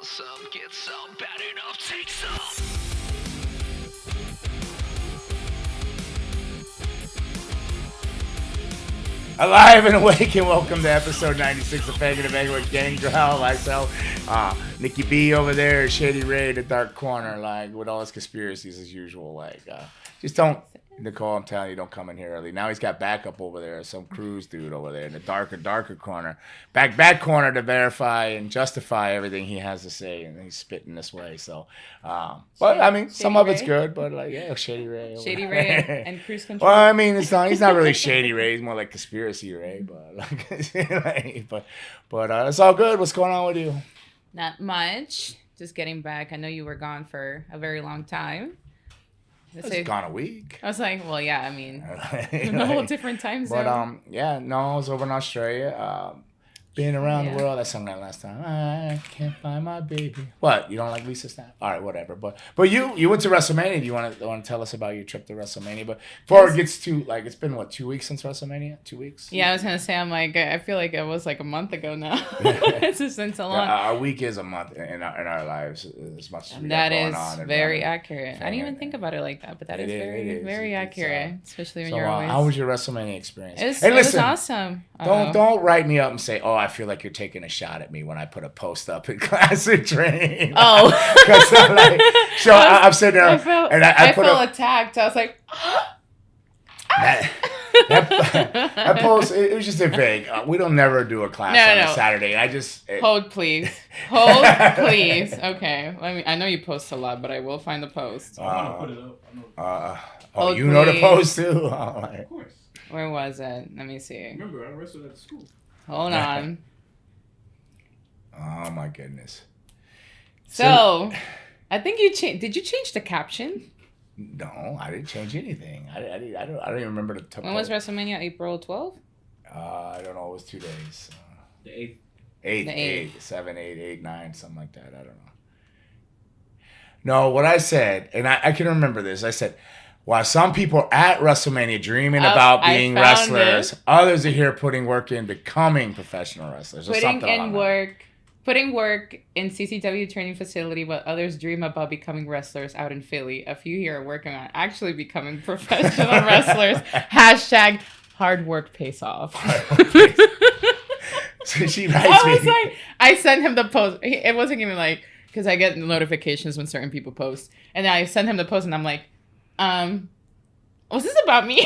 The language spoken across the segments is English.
want some, get some, bad enough, take some. Alive and awake, and welcome to episode 96 of Faggot and Bang with Gangrel, myself, Nikki B over there, Shady Ray in the dark corner, like with all his conspiracies as usual. Like, just don't, Nicole, I'm telling you, don't come in here early. Now he's got backup over there, some cruise dude over there in the darker corner, back corner to verify and justify everything he has to say, and he's spitting this way. So, but I mean, some of it's good, but like, yeah, Shady Ray, Shady Ray and cruise control. Well, I mean, it's not. He's not really Shady Ray. He's more like conspiracy Ray. But like, but it's all good. What's going on with you? Not much. Just getting back. I know you were gone for a very long time. It's gone a week. I was like, well, yeah. I mean, a whole different time zone. But yeah, no, I was over in Australia. Being around the world, I sung that last time. I can't find my baby. What? You don't like Lisa Snap? All right, whatever. But you went to WrestleMania. Do you want to tell us about your trip to WrestleMania? But before it gets to like, it's been what, 2 weeks since WrestleMania? 2 weeks? Yeah, I was gonna say, I'm like, I feel like it was like a month ago now. It's just been so long. A week is a month in our lives, as much as we that got going is on. very accurate. I didn't even think about it like that, but that is very accurate, especially when you're always. How was your WrestleMania experience? It was awesome. Don't write me up and say, oh, I feel like you're taking a shot at me when I put a post up in Classic Train. Oh. Because I'm like, so I'm sitting there I felt attacked. I was like, that post, it was just a vague. We don't never do a class on a Saturday. Hold, please. Hold, please. Okay. I know you post a lot, but I will find the post. I want to put it up. Hold, you know the post too? Of course. Where was it? Let me see. Remember, I wrestled at school. Hold on. Oh my goodness. So I think you changed. Did you change the caption? No, I didn't change anything. I don't even remember the. When was WrestleMania? April 12th? I don't know. It was 2 days. The 8th. 8, 7, 8, 9, something like that. I don't know. No, what I said, and I can remember this. I said, while some people are at WrestleMania dreaming about being wrestlers, others are here putting work in becoming professional wrestlers. Putting work in CCW training facility, while others dream about becoming wrestlers out in Philly. A few here are working on actually becoming professional wrestlers. # hard work pays off. So she writes me. I was like, I sent him the post. It wasn't even like, because I get notifications when certain people post. And then I sent him the post and I'm like, was this about me?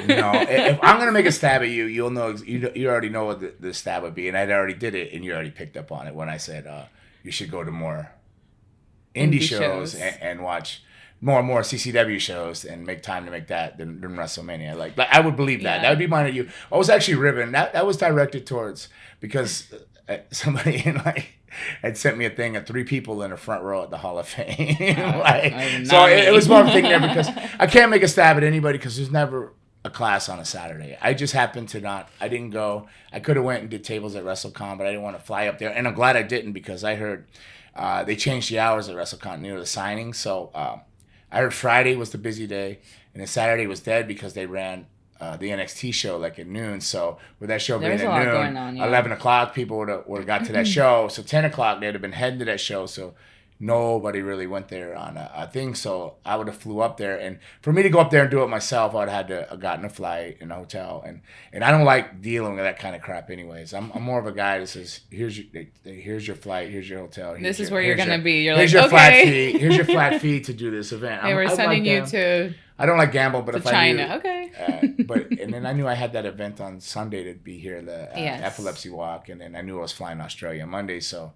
No, if I'm gonna make a stab at you, you'll know. You already know what the stab would be, and I already did it, and you already picked up on it when I said you should go to more indie shows and watch more and more CCW shows and make time to make that than WrestleMania. Like I would believe that. Yeah. That would be mine of you. I was actually ribbing. That was directed towards because somebody had sent me a thing of 3 people in the front row at the Hall of Fame. So it was more of a thing there because I can't make a stab at anybody because there's never a class on a Saturday. I just happened to I didn't go. I could have went and did tables at WrestleCon, but I didn't want to fly up there. And I'm glad I didn't because I heard they changed the hours at WrestleCon near the signing. So I heard Friday was the busy day and then Saturday was dead because they ran the NXT show like at noon. So with that show being at noon, 11 o'clock people would have got to that show. So 10 o'clock they'd have been heading to that show. So nobody really went there on a thing. So I would have flew up there. And for me to go up there and do it myself, I would have had to have gotten a flight in a hotel. And I don't like dealing with that kind of crap anyways. I'm more of a guy that says, here's your flight, here's your hotel. This is where you're going to be. You're like, okay. Flat fee. Here's your flat fee to do this event. They were sending you to... I don't like gamble, but if China. I knew, okay. And then I knew I had that event on Sunday to be here, the epilepsy walk, and then I knew I was flying to Australia Monday, so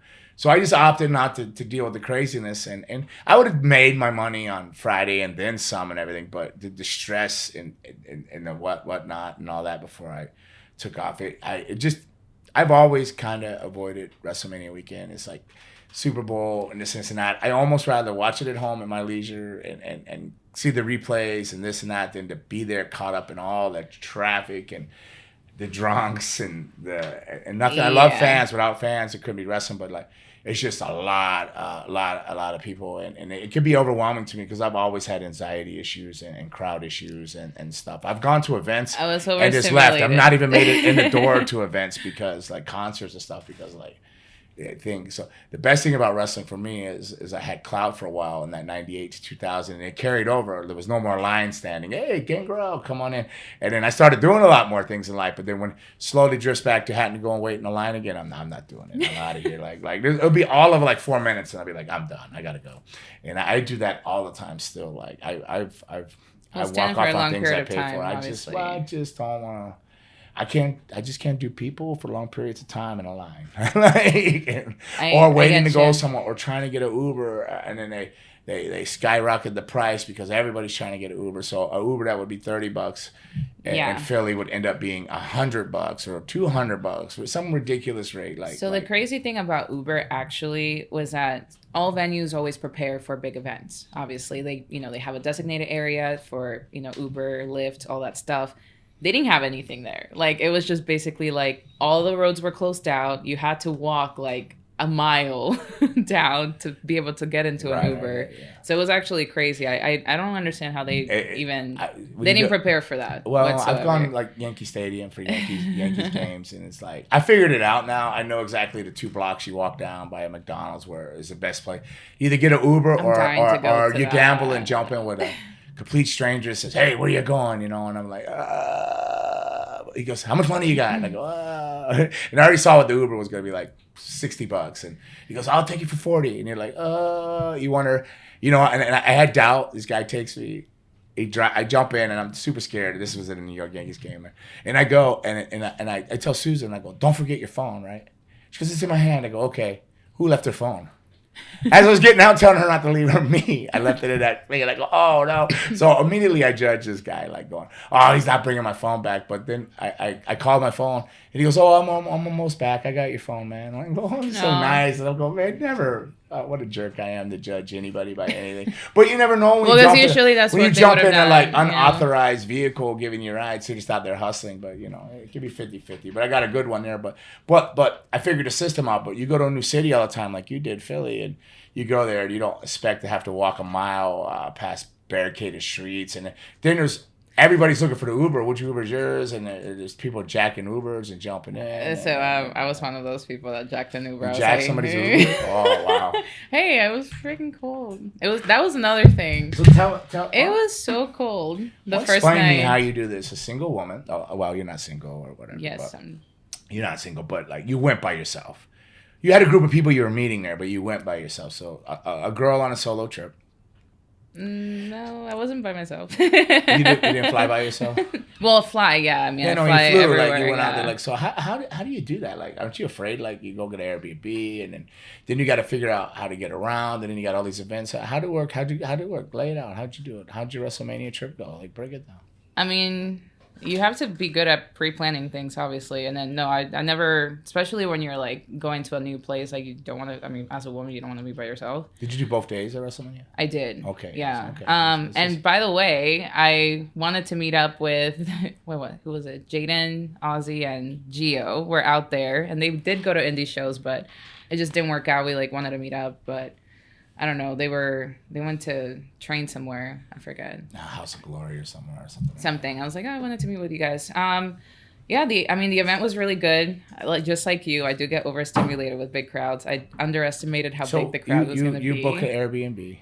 I just opted not to deal with the craziness, and I would have made my money on Friday and then some and everything, but the stress and the whatnot and all that before I took off, I've always kind of avoided WrestleMania weekend. It's like Super Bowl and this and that. I almost rather watch it at home at my leisure and see the replays and this and that than to be there caught up in all the traffic and the drunks and nothing. Yeah. I love fans. Without fans, it couldn't be wrestling. But like, it's just a lot of people, and it could be overwhelming to me because I've always had anxiety issues and crowd issues and stuff. I've gone to events and just left. I've not even made it in the door to events because like concerts and stuff because like thing. So the best thing about wrestling for me is I had clout for a while in that 98 to 2000, and it carried over. There was no more line standing. Hey, Gangrel, come on in. And then I started doing a lot more things in life. But then when slowly drifts back to having to go and wait in the line again, I'm not doing it. I'm out of here. Like it'll be all of like 4 minutes, and I'll be like, I'm done. I gotta go. And I do that all the time still. Like I walk off on things I pay for. I just don't want to. I just can't do people for long periods of time in a line. Or waiting to go somewhere, or trying to get an Uber, and then they skyrocket the price because everybody's trying to get an Uber. So an Uber that would be $30 in Philly would end up being $100 or $200 with some ridiculous rate. The crazy thing about Uber actually was that all venues always prepare for big events. Obviously, they have a designated area for Uber, Lyft, all that stuff. They didn't have anything there. Like, it was just basically like all the roads were closed out. You had to walk like a mile down to be able to get into an Uber. Yeah. So it was actually crazy. I don't understand how they didn't prepare for that. Well, whatsoever. I've gone like Yankee Stadium for Yankees games, and it's like I figured it out now. I know exactly the 2 blocks you walk down by a McDonald's where is the best place. Either get an Uber or you gamble and jump in with a complete stranger says, "Hey, where you going?" And I'm like, he goes, "How much money you got?" And I go, and I already saw what the Uber was going to be like, $60. And he goes, "I'll take you for 40." And you're like, you wonder, and I had doubt. This guy takes me. I jump in and I'm super scared. This was at a New York Yankees game, and I go and I tell Susan, I go, "Don't forget your phone, right?" She goes, "It's in my hand." I go, "Okay, who left their phone?" As I was getting out, telling her not to leave her me, I left it in that thing, and I go, "Oh no!" So immediately I judge this guy, like going, "Oh, he's not bringing my phone back." But then I called my phone, and he goes, "Oh, I'm almost back. I got your phone, man." I'm like, "Oh, so nice." And I'm going, "Man, never." What a jerk I am to judge anybody by anything. But you never know when you jump in a like unauthorized vehicle giving you rides, so you just out there hustling. But it could be 50-50. But I got a good one there. But I figured the system out. But you go to a new city all the time, like you did, Philly, and you go there and you don't expect to have to walk a mile past barricaded streets, and then everybody's looking for the Uber. Which Uber is yours? And there's people jacking Ubers and jumping in. So I was one of those people that jacked an Uber. Jacked somebody's Uber? Oh, wow. Hey, I was freaking cold. That was another thing. So tell. It was so cold the first explain night. Explain me how you do this. A single woman. Oh, well, you're not single or whatever. Yes. You're not single, but like you went by yourself. You had a group of people you were meeting there, but you went by yourself. So a girl on a solo trip. No, I wasn't by myself. You didn't fly by yourself? Well, fly, yeah. I mean, I fly you flew, everywhere. Like you went out there, like, so how do you do that? Like, aren't you afraid? Like, you go get an Airbnb, and then you got to figure out how to get around, and then you got all these events. How'd it work? How'd it work? Lay it out. How'd you do it? How'd your WrestleMania trip go? Like, break it down. I mean, you have to be good at pre-planning things, obviously. And then, no, I never, especially when you're, like, going to a new place, like, you don't want to, I mean, as a woman, you don't want to be by yourself. Did you do both days at WrestleMania? I did. Okay. Yeah. Okay. And by the way, I wanted to meet up with, who was it? Jaden, Ozzy, and Gio were out there. And they did go to indie shows, but it just didn't work out. We, like, wanted to meet up, but I don't know. They went to train somewhere. I forget. House of Glory or somewhere or something. Something. I was like, I wanted to meet with you guys. Yeah. The event was really good. Just like you, I do get overstimulated with big crowds. I underestimated how big the crowd was going to be. You book an Airbnb. So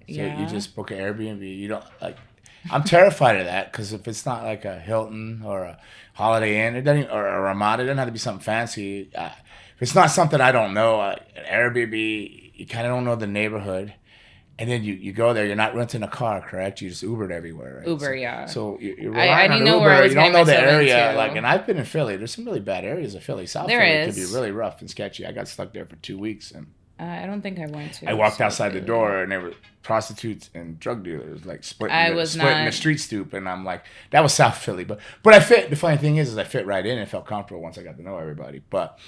yeah. You just book an Airbnb. You don't like. I'm terrified of that because if it's not like a Hilton or a Holiday Inn, or a Ramada, it doesn't have to be something fancy. If it's not something I don't know, an Airbnb. You kind of don't know the neighborhood, and then you go there. You're not renting a car, correct? You just Ubered everywhere, right? Uber, yeah. So you're relying on know Uber. where I was you don't know the area, into. like. And I've been in Philly. There's some really bad areas of Philly. South Philly could be really rough and sketchy. I got stuck there for 2 weeks, and I don't think I went to. I walked outside the door, and there were prostitutes and drug dealers like splitting the street stoop, and I'm like, that was South Philly, but I fit. The funny thing is I fit right in and felt comfortable once I got to know everybody, but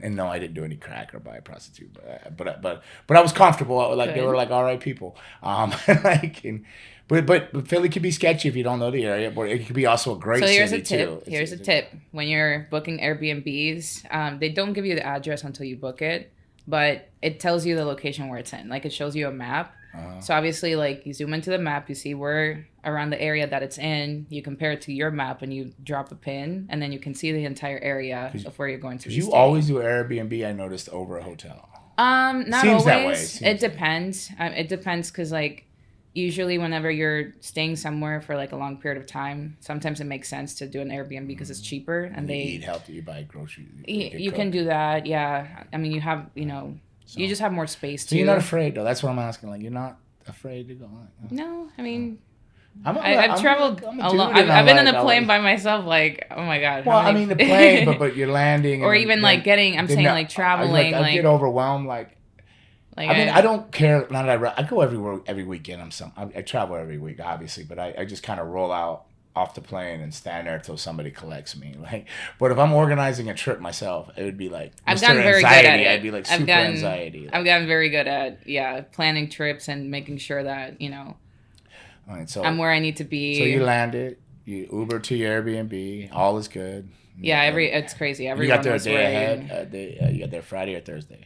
and no, I didn't do any crack or buy a prostitute, but I was comfortable. Like They were like all right people, but Philly could be sketchy if you don't know the area, but it could be also a great city too. So here's a tip: when you're booking Airbnbs, they don't give you the address until you book it, but it tells you the location where it's in. Like, it shows you a map. So obviously, like, you zoom into the map, you see where around the area that it's in, you compare it to your map, and you drop a pin, and then you can see the entire area of where you're going to. You always do Airbnb, I noticed, over a hotel. Not Seems always. that way. It depends. It depends because, like, usually whenever you're staying somewhere for like a long period of time, sometimes it makes sense to do an Airbnb because it's cheaper and they eat healthy. You buy groceries. You can do that. Yeah, I mean, you have you just have more space too. So you're not afraid though. That's what I'm asking. Like, you're not afraid to go. No, I mean. I've traveled alone. I've been in a plane by myself. Like, oh my god. Well, I mean, the plane, but you're landing, or even like getting. I'm saying like traveling. I get overwhelmed. Like I mean, I don't care. Now that I go every weekend. I travel every week, obviously, but I just kind of roll out off the plane and stand there until somebody collects me. Like, but if I'm organizing a trip myself, it would be like I've gotten very good at it. I'd be like super anxiety. I've gotten very good at planning trips and making sure that All right, so I'm where I need to be. So you landed, you Uber to your Airbnb, all is good. Yeah, it's crazy. Everyone you got there a was day ahead. You got there Friday or Thursday?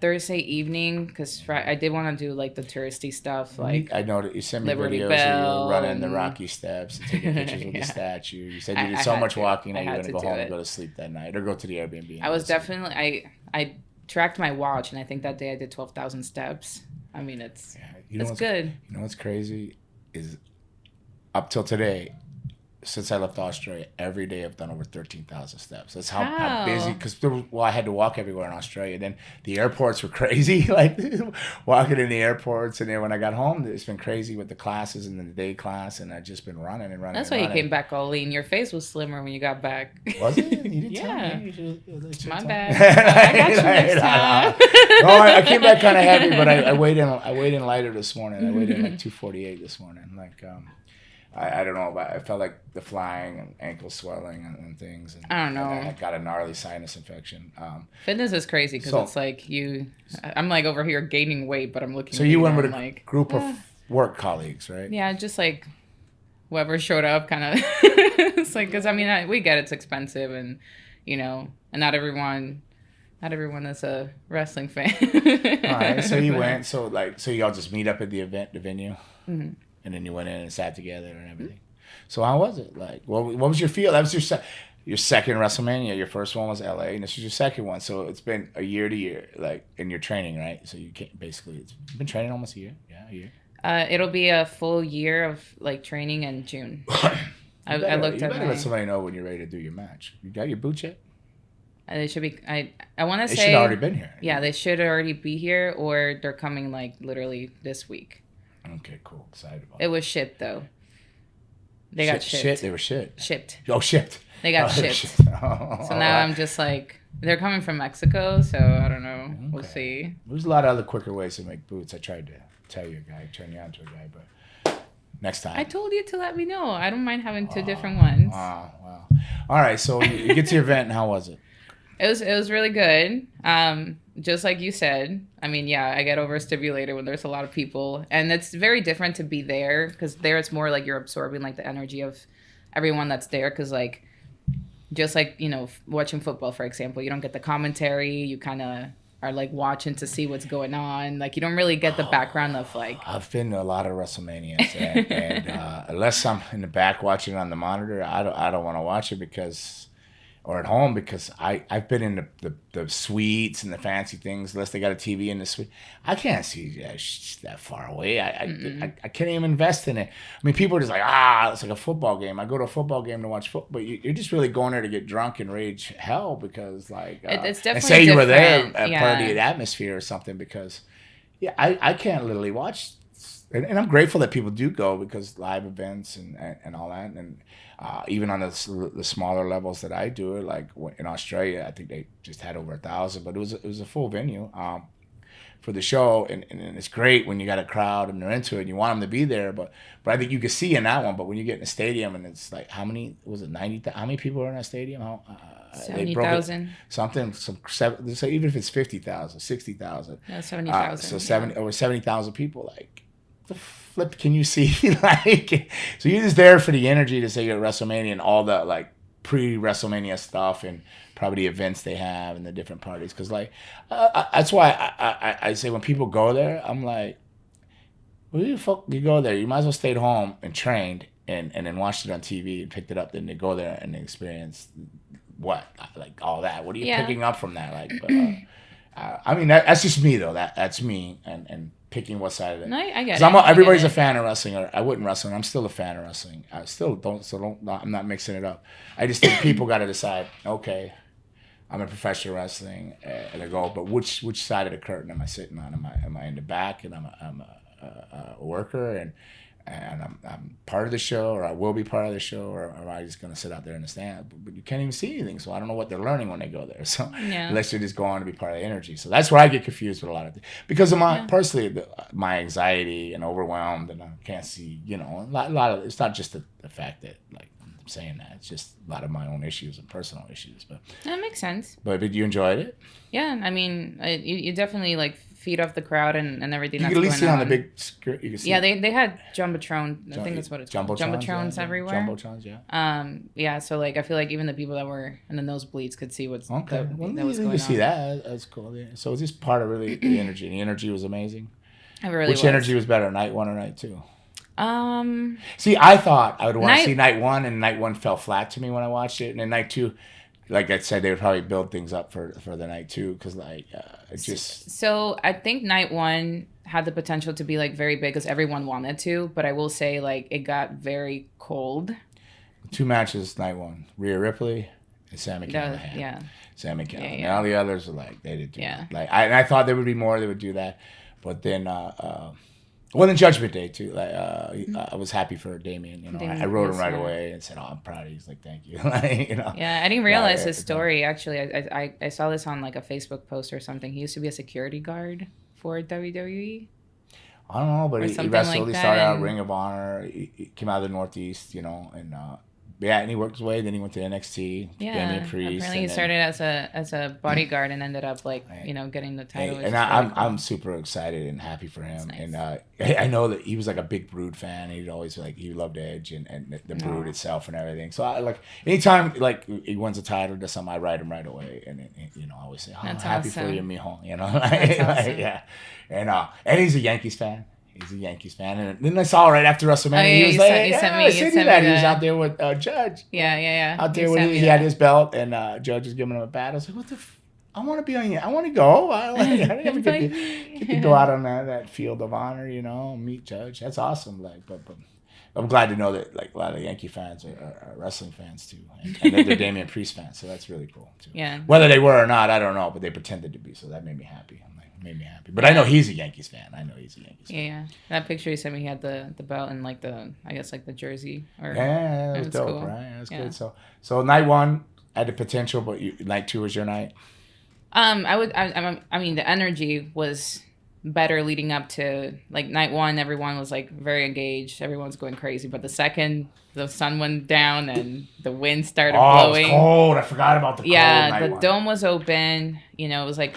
Thursday evening, because I did want to do like the touristy stuff. Like I know that you sent me Liberty videos Bell, of you running the Rocky Steps and taking pictures with the statue. You said you did so much walking that you were going to go home and go to sleep that night or go to the Airbnb. I was definitely I tracked my watch, and I think that day I did 12,000 steps. I mean, it's good. You know what's crazy is up till today, since I left Australia, every day I've done over 13,000 steps. That's how busy, because I had to walk everywhere in Australia. Then the airports were crazy, like walking in the airports. And then when I got home, it's been crazy with the classes and the day class. And I've just been running and running. That's why you came back all lean. Your face was slimmer when you got back. Was it? You didn't tell me. My bad. I got you next time. No, I came back kind of heavy, but I weighed in lighter this morning. I weighed in like 248 this morning. Like, I don't know, but I felt like the flying and ankle swelling and things. And I don't know. I got a gnarly sinus infection. Fitness is crazy because it's like I'm like over here gaining weight, but I'm looking. So you went with a group of work colleagues, right? Yeah, just like whoever showed up, kind of. It's like, because I mean, we get it's expensive, and and not everyone is a wrestling fan. All right, so you went. So y'all just meet up at the venue. Mm-hmm. And then you went in and sat together and everything. So how was it? Like, what was your feel? That was your second WrestleMania. Your first one was LA, and this is your second one. So it's been a year to year, like in your training, right? So you can't basically. You've been training almost a year. Yeah, a year. It'll be a full year of like training in June. I looked at. You better let somebody know when you're ready to do your match. You got your boots yet? They should be. I want to say. They should already been here. Yeah, they should already be here, or they're coming like literally this week. Okay, cool. Excited about it. Was shipped though. They got shipped. They were shipped. Shipped. Oh, shipped. They got shipped. So now I'm just like, they're coming from Mexico, so I don't know. Okay. We'll see. There's a lot of other quicker ways to make boots. I tried to tell you a guy, turn you on to a guy, but next time. I told you to let me know. I don't mind having two different ones. Wow. All right, so you get to your event, and how was it? It was really good. Just like you said, I mean, yeah, I get overstimulated when there's a lot of people, and it's very different to be there, because there it's more like you're absorbing like the energy of everyone that's there, because like just like watching football, for example, you don't get the commentary, you kind of are like watching to see what's going on, like you don't really get the background of like. I've been to a lot of WrestleManias, and unless I'm in the back watching it on the monitor, I don't want to watch it or at home, because I've been in the suites and the fancy things, unless they got a TV in the suite. I can't see that far away. I can't even invest in it. I mean, people are just like, it's like a football game. I go to a football game to watch football, but you're just really going there to get drunk and rage hell, because like, it's definitely and say you were there different. Part of the atmosphere or something, because I can't literally watch. And I'm grateful that people do go, because live events and all that, and even on the smaller levels that I do it, like in Australia, I think they just had over 1,000, but it was a full venue for the show, and it's great when you got a crowd and they're into it and you want them to be there, but I think you can see in that one. But when you get in a stadium and it's like, how many was it? 90? How many people are in that stadium? 70,000. Something. So even if it's 50,000, 60,000. No, 70,000. So over 70,000 people, like. The flip can you see? Like, so you're just there for the energy to say you're at WrestleMania and all the like pre-WrestleMania stuff and probably the events they have and the different parties, because like that's why I say when people go there, I'm like, Well, you go there. You might as well stayed home and trained and then watched it on TV and picked it up. Then to go there and experience what, like all that. What are you picking up from that? Like, I mean, that's just me though. That's me and picking what side of it. No, I get it. Everybody's a fan of wrestling, or I wouldn't wrestle. I'm still a fan of wrestling. I still don't. So don't. I'm not mixing it up. I just think people got to decide. Okay, I'm a professional wrestling, and I go. But which side of the curtain am I sitting on? Am I in the back, and I'm a worker, and I'm part of the show, or I will be part of the show, or am I just gonna sit out there in the stand? But you can't even see anything, so I don't know what they're learning when they go there. So unless they're just going to be part of the energy, so that's where I get confused with a lot of things because of my personally my anxiety and overwhelmed, and I can't see. You know, a lot of it's not just the fact that like I'm saying that, it's just a lot of my own issues and personal issues. But that makes sense. But you enjoyed it? Yeah, I mean, you definitely like feed off the crowd and everything. You that's can at least see going on the big screen. You can see. Yeah, they had jumbotron. I think that's what it's called. Jumbotrons everywhere. Jumbotrons, yeah. Yeah. So like, I feel like even the people that were in the nosebleeds could see what's that was going on. You can see that. That's cool. Yeah. So it's just part of really the energy. The energy was amazing. It really Which was. energy was better, night one or night two? Um. See, I thought I would want to see night one, and night one fell flat to me when I watched it, and then night two. Like I said, they would probably build things up for the night two because like it just. So I think night one had the potential to be like very big because everyone wanted to, but I will say like it got very cold. 2 matches night one: Rhea Ripley and Sami Callihan. Yeah. Sami Callihan. Yeah. And all the others were like they didn't do that. Like I thought there would be more. They would do that, but then. Well, then Judgment Day too. Like I was happy for Damien. You know, I wrote him right away and said, "Oh, I'm proud of you." He's like, "Thank you." Like, you know. Yeah, I didn't realize his story. Actually, I saw this on like a Facebook post or something. He used to be a security guard for WWE. I don't know, but he wrestled. Like he started out Ring of Honor. He came out of the Northeast, you know, and and he worked his way. Then he went to NXT. Yeah, apparently he started as a bodyguard and ended up like getting the title. And I'm super excited and happy for him. Nice. And I know that he was like a big Brood fan. He'd always like he loved Edge and the Brood itself and everything. So I like anytime like he wins a title or something, I write him right away. And I always say, "Oh, I'm happy for you, mijo." You know, awesome. Yeah. And he's a Yankees fan. He's a Yankees fan, and then I saw right after WrestleMania, he was like, "Yeah, he was out there with Judge." Yeah. Out there when he had his belt, and Judge was giving him a bat. I was like, "What the? I want to be on. I want to go. I never get to go out on that field of honor, you know, meet Judge. That's awesome. Like, but I'm glad to know that like a lot of Yankee fans are wrestling fans too, and they're Damian Priest fans, so that's really cool too. Yeah. Whether they were or not, I don't know, but they pretended to be, so that made me happy. Made me happy, but I know he's a Yankees fan. Yeah, that picture he sent me had the belt and like the jersey. That was dope, cool. Right? That was good. So night one had the potential, but night two was your night. I mean, the energy was better leading up to like night one. Everyone was like very engaged. Everyone was going crazy, but the second the sun went down and the wind started blowing. It was cold. I forgot about the cold. Yeah, the dome was open. You know, it was like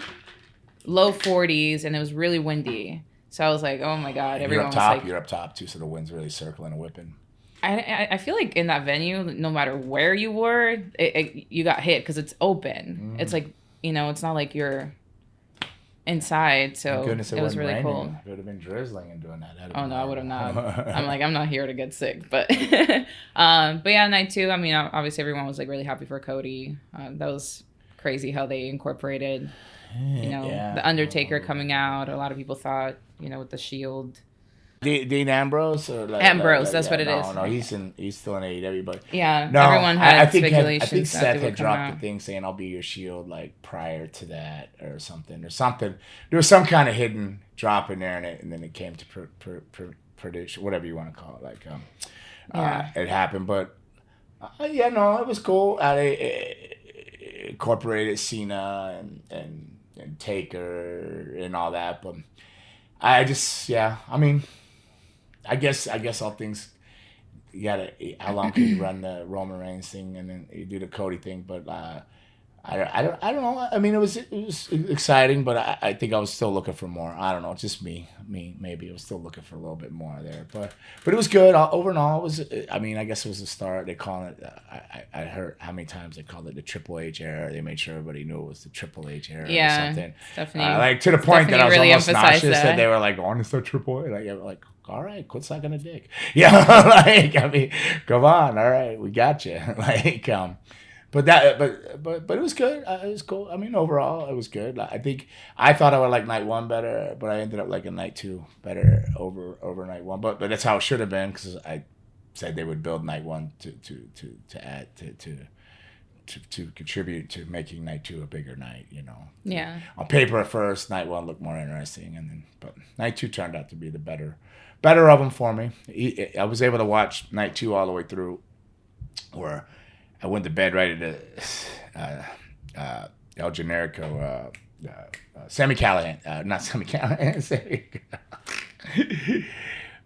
low 40s and it was really windy. So I was like, oh my God, everyone was like... You're up top too, so the wind's really circling and whipping. I feel like in that venue, no matter where you were, you got hit because it's open. It's like, it's not like you're inside, so it was really raining. Cold. It would have been drizzling and doing that. Oh no, I would have not. I'm not here to get sick, but yeah, night two. I mean, obviously everyone was like really happy for Cody. That was crazy how they incorporated, the Undertaker coming out. A lot of people thought, with the Shield. Dean Ambrose or Ambrose, that's what it is. No, he's still in AEW, but everyone had speculations. I think Seth had dropped the thing saying I'll be your Shield like prior to that or something. There was some kind of hidden drop in there, and then it came to prediction, whatever you want to call it. Like it happened, but it was cool. I incorporated Cena and Taker and all that, but I just I guess all things, you gotta, how long can you run the Roman Reigns thing and then you do the Cody thing, but I don't know. I mean, it was exciting, but I think I was still looking for more. I don't know, just me maybe I was still looking for a little bit more there, but it was good. Overall, it was. I mean, I guess it was a start. They call it. I heard how many times they called it the Triple H era. They made sure everybody knew it was the Triple H era or something. Definitely. Like to the point that I was really almost nauseous that they were like, "Oh, it's the Triple H." Like all right, quit sucking a dick. Yeah, like, I mean, come on, all right, we got you. Like, but it was good. It was cool. I mean, overall, it was good. I think I thought I would like night one better, but I ended up liking night two better over night one. But that's how it should have been, because I said they would build night one to add to contribute to making night two a bigger night. Yeah. On paper, at first, night one looked more interesting, but night two turned out to be the better of them for me. I was able to watch night two all the way through, where I went to bed right into El Generico, Sammy Callahan, not Sammy Callahan,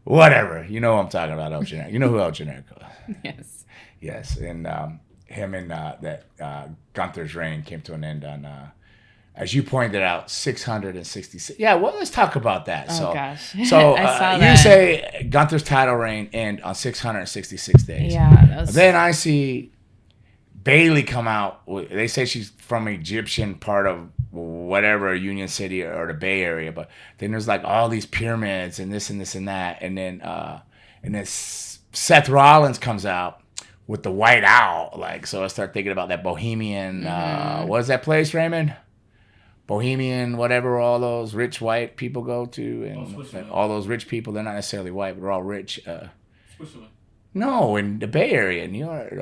whatever. You know what I'm talking about, El Generico. You know who El Generico is. Yes, and him and that Gunther's reign came to an end on, as you pointed out, 666. Yeah, well, let's talk about that. Gosh. So I saw you that. say Gunther's title reign end on 666 days. Yeah. Then I see Bailey come out. They say she's from Egyptian part of whatever, Union City or the Bay Area, but then there's like all these pyramids and this and this and that, and then Seth Rollins comes out with the white owl. Like, so I start thinking about that Bohemian. What is that place, Raymond? Bohemian, whatever all those rich white people go to, and all those rich people, they're not necessarily white, but they're all rich. Switzerland. No, in the Bay Area, New York,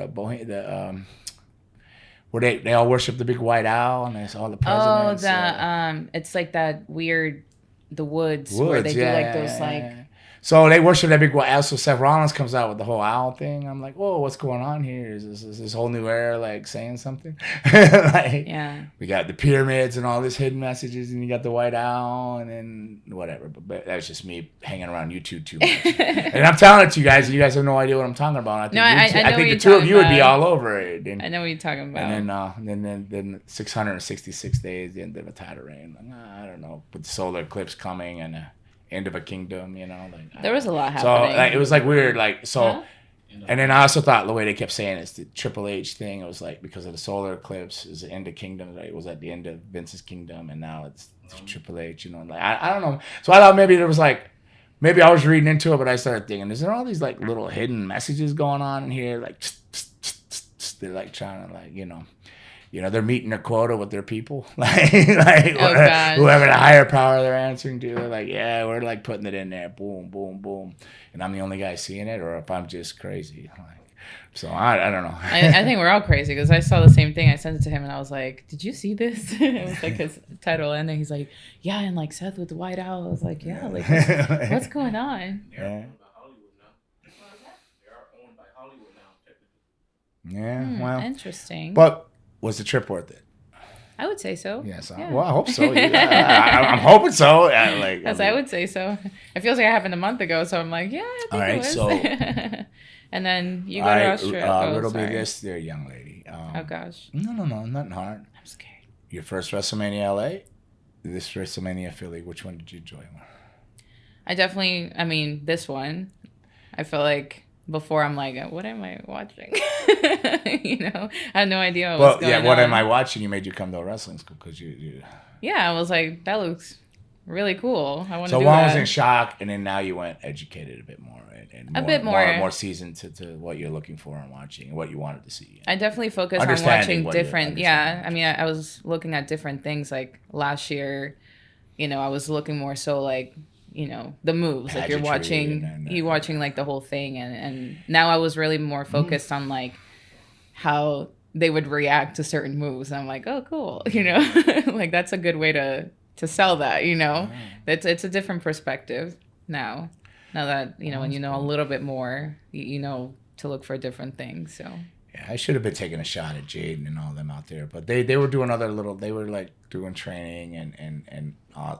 where they all worship the big white owl, and there's all the presidents. It's like that weird, the woods where they do like those like. So they worship that big white owl. So Seth Rollins comes out with the whole owl thing. I'm like, whoa, what's going on here? Is this whole new era like saying something? We got the pyramids and all this hidden messages, and you got the white owl, and then whatever. But that's just me hanging around YouTube too much. And I'm telling it to you guys, and you guys have no idea what I'm talking about. I think the two of you would be all over it. And, I know what you're talking about. And then 666 days, the end of a title reign. Like, I don't know, with the solar eclipse coming and end of a kingdom, like there was a lot happening. So it was like weird, like so. Huh? And then I also thought the way they kept saying it's the Triple H thing. It was like because of the solar eclipse is the end of kingdom. Like, it was at the end of Vince's kingdom, and now it's Triple H. Like I don't know. So I thought maybe there was like maybe I was reading into it, but I started thinking, is there all these like little hidden messages going on in here? Like they're like trying to like they're meeting their quota with their people, whoever the higher power they're answering to. They're like, yeah, we're like putting it in there, boom, boom, boom, and I'm the only guy seeing it, or if I'm just crazy. So I don't know. I think we're all crazy because I saw the same thing. I sent it to him and I was like, "Did you see this?" It was like his title, and then he's like, "Yeah," and like Seth with the white owl. I was like, "Yeah, like what's going on?" Yeah. Well, interesting. But was the trip worth it? I would say so. Yes. Yeah. Well, I hope so. I'm hoping so. I would say so. It feels like it happened a month ago, so I'm like, yeah, I think it was. So. And then you go to Australia. Riddle me this, there, young lady. Oh gosh. No, nothing hard. I'm scared. Your first WrestleMania LA, this WrestleMania Philly. Which one did you enjoy more? This one. I feel like. Before I'm like, what am I watching? I had no idea what was going on. What am I watching? You made you come to a wrestling school because you. Yeah, I was like, that looks really cool. I want to do that. So one was in shock, and then now you went educated a bit more, and more seasoned to what you're looking for and watching, and what you wanted to see. I definitely focused on watching different. Yeah, I was looking at different things. Like last year, I was looking more so like. The moves, like you're watching like the whole thing, and now I was really more focused on like how they would react to certain moves, and I'm like, oh cool, like that's a good way to sell that, it's a different perspective now that when you know a little bit more, you know to look for different things. So yeah, I should have been taking a shot at Jaden and all them out there, but they were doing they were like doing training and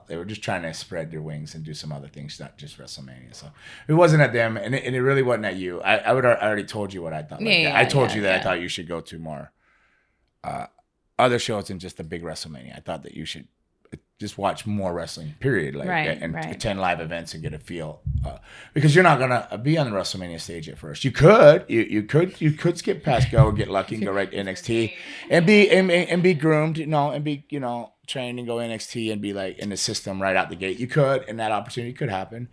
they were just trying to spread their wings and do some other things, not just WrestleMania. So it wasn't at them, and it really wasn't at you. I already told you what I thought. I told you that I thought you should go to more other shows than just the big WrestleMania. I thought that you should just watch more wrestling, period. And attend live events and get a feel, because you're not gonna be on the WrestleMania stage at first. You could skip past go and get lucky and go right to NXT and be groomed, and be trained and go NXT and be like in the system right out the gate. You could, and that opportunity could happen.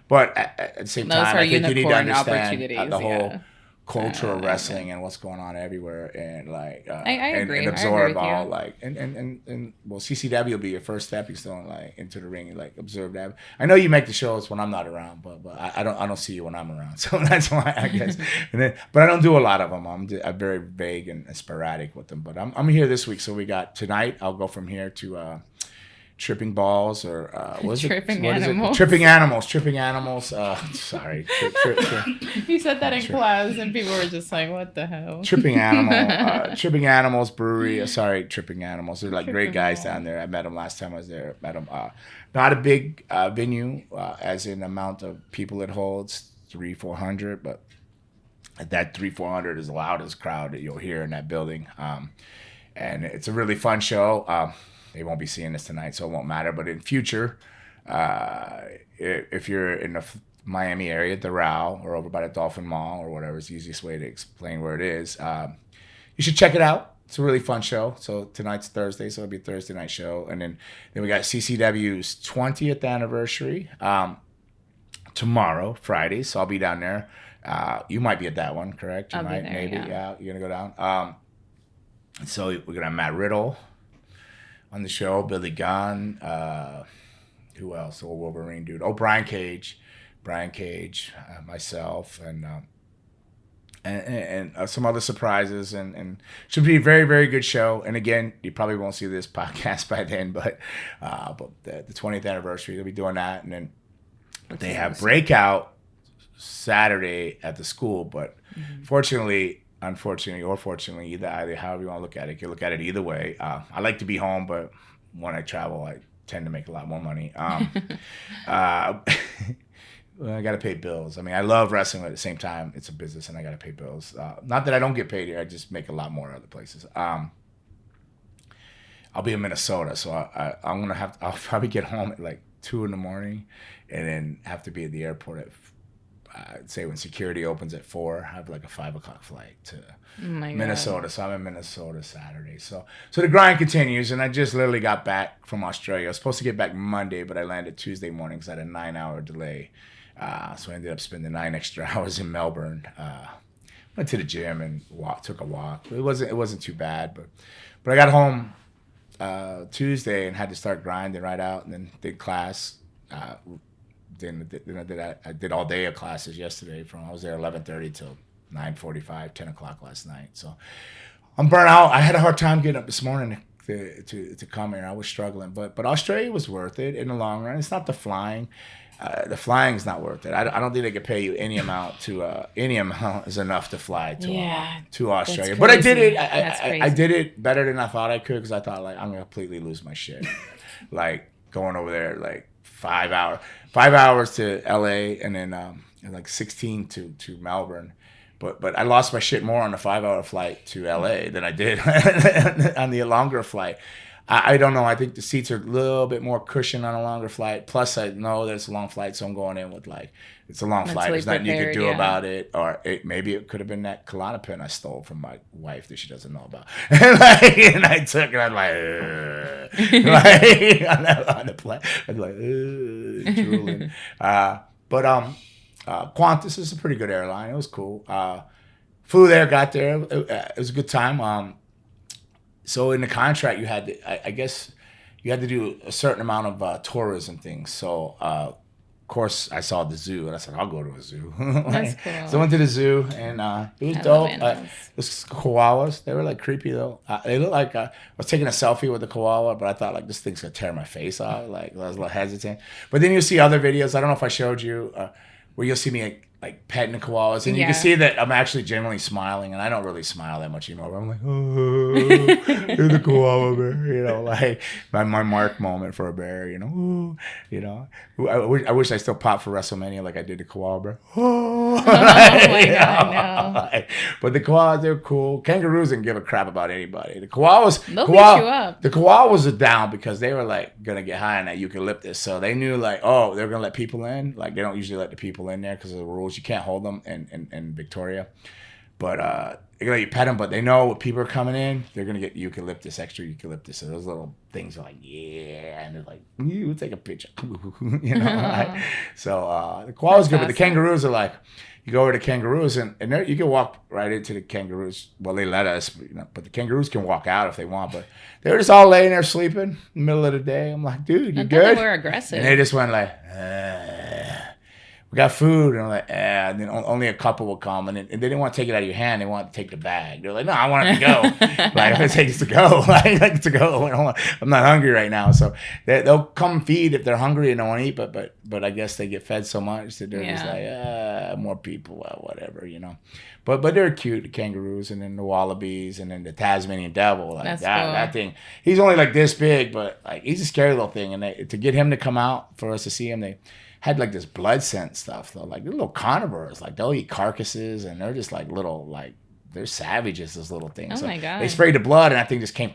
But at the same Those time, are I think you need to unicorn understand opportunities, the whole yeah. culture of I wrestling and what's going on everywhere, and like I agree. and I absorb agree with all you. like and well, CCW will be your first stepping stone like into the ring and like observe that. I know you make the shows when I'm not around, but I don't see you when I'm around, so that's why I guess. But I don't do a lot of them. I'm very vague and sporadic with them. But I'm here this week, so we got tonight. I'll go from here to. Tripping balls or what is Tripping it? What animals. Is it? Tripping animals. Tripping animals. Sorry. You said that in class, and people were just like, "What the hell?" Tripping animal. Tripping animals brewery. Sorry, tripping animals. They're like great Tripping guys Balls. down there. I met them last time I was there. Met them. Not a big venue, as in amount of people it holds, 300-400, but that 300-400 is the loudest crowd that you'll hear in that building. And it's a really fun show. They won't be seeing this tonight, so it won't matter. But in future, if you're in the Miami area, at the Row, or over by the Dolphin Mall, or whatever is the easiest way to explain where it is, you should check it out. It's a really fun show. So tonight's Thursday, so it'll be a Thursday night show. And then we got CCW's 20th anniversary tomorrow, Friday. So I'll be down there. You might be at that one, correct? You I'll be might, there, maybe. yeah. You're going to go down. So we're going to have Matt Riddle on the show, Billy Gunn, who else? Old Wolverine dude. Oh, Brian Cage, myself, and some other surprises, and should be a very, very good show. And again, you probably won't see this podcast by then, but the 20th anniversary, they'll be doing that, and then they have Breakout Saturday at the school, but unfortunately or fortunately, either however you want to look at it, you can look at it either way. I like to be home, but when I travel, I tend to make a lot more money. I got to pay bills. I mean, I love wrestling, but at the same time, it's a business, and I got to pay bills. Not that I don't get paid here; I just make a lot more other places. I'll be in Minnesota, so I'll probably get home at like 2 a.m, and then have to be at the airport at. I'd say when security opens at 4, I have like a 5 o'clock flight to Minnesota. God. So I'm in Minnesota Saturday. So the grind continues, and I just literally got back from Australia. I was supposed to get back Monday, but I landed Tuesday morning because I had a 9-hour delay. So I ended up spending 9 extra hours in Melbourne. Went to the gym and took a walk. It wasn't too bad, but I got home Tuesday and had to start grinding right out, and then did class. Then I did all day of classes yesterday. I was there 11:30 till 9:45, 10 o'clock last night. So I'm burnt out. I had a hard time getting up this morning to come here. I was struggling, but Australia was worth it in the long run. It's not the flying. The flying is not worth it. I don't think they could pay you any amount is enough to fly to Australia. But I did it. I did it better than I thought I could, because I thought like I'm gonna completely lose my shit. Like going over there like 5 hours to LA, and then like 16 to Melbourne. But I lost my shit more on the 5-hour flight to LA than I did on the longer flight. I don't know. I think the seats are a little bit more cushioned on a longer flight. Plus, I know that it's a long flight, so I'm going in with like, it's a long flight. There's nothing you could do about it. Or maybe it could have been that Klonopin I stole from my wife that she doesn't know about. And I took it. I'm like, on the plane. I'm like, drooling. Qantas is a pretty good airline. It was cool. Flew there, got there. It was a good time. So in the contract, you had to, I guess, you had to do a certain amount of tourism things. So, of course, I saw the zoo, and I said, I'll go to a zoo. That's cool. So I went to the zoo, and it was dope. Those koalas, they were like creepy though. They looked like I was taking a selfie with the koala, but I thought like this thing's gonna tear my face off. Like I was a little hesitant. But then you'll see other videos. I don't know if I showed you where you'll see me like petting the koalas, and you can see that I'm actually genuinely smiling, and I don't really smile that much anymore. But I'm like, oh, here's the koala bear, like my Mark moment for a bear, I wish I still popped for WrestleMania like I did the koala bear. Oh my God, no. But the koalas, they're cool. Kangaroos didn't give a crap about anybody. The koalas, they'll beat you up. The koalas are down because they were like gonna get high on that eucalyptus, so they knew like, oh, they're gonna let people in. Like they don't usually let the people in there because of the rules. You can't hold them in Victoria. they let you pet them, but they know if people are coming in, they're gonna get extra eucalyptus. So those little things are like, yeah, and they're like, you take a picture, Like, so the koala's good, but the kangaroos are like, you go over to kangaroos and you can walk right into the kangaroos. Well, they let us, but the kangaroos can walk out if they want. But they were just all laying there sleeping in the middle of the day. I'm like, dude, you good? They were aggressive. And they just went like, we got food, and I'm like, and then only a couple will come, and they didn't want to take it out of your hand. They want to take the bag. They're like, no, I want it to go. Like, I'm gonna take it to go. Like to go. I'm not hungry right now, so they'll come feed if they're hungry and don't want to eat. But I guess they get fed so much that they're just like, more people, whatever, But they're cute, the kangaroos, and then the wallabies, and then the Tasmanian devil. Like That's that thing. He's only like this big, but like he's a scary little thing. And to get him to come out for us to see him, they had like this blood scent stuff though. Like they're little carnivores. Like they'll eat carcasses, and they're just like little, like they're savages, those little things. Oh my God. They sprayed the blood, and that thing just came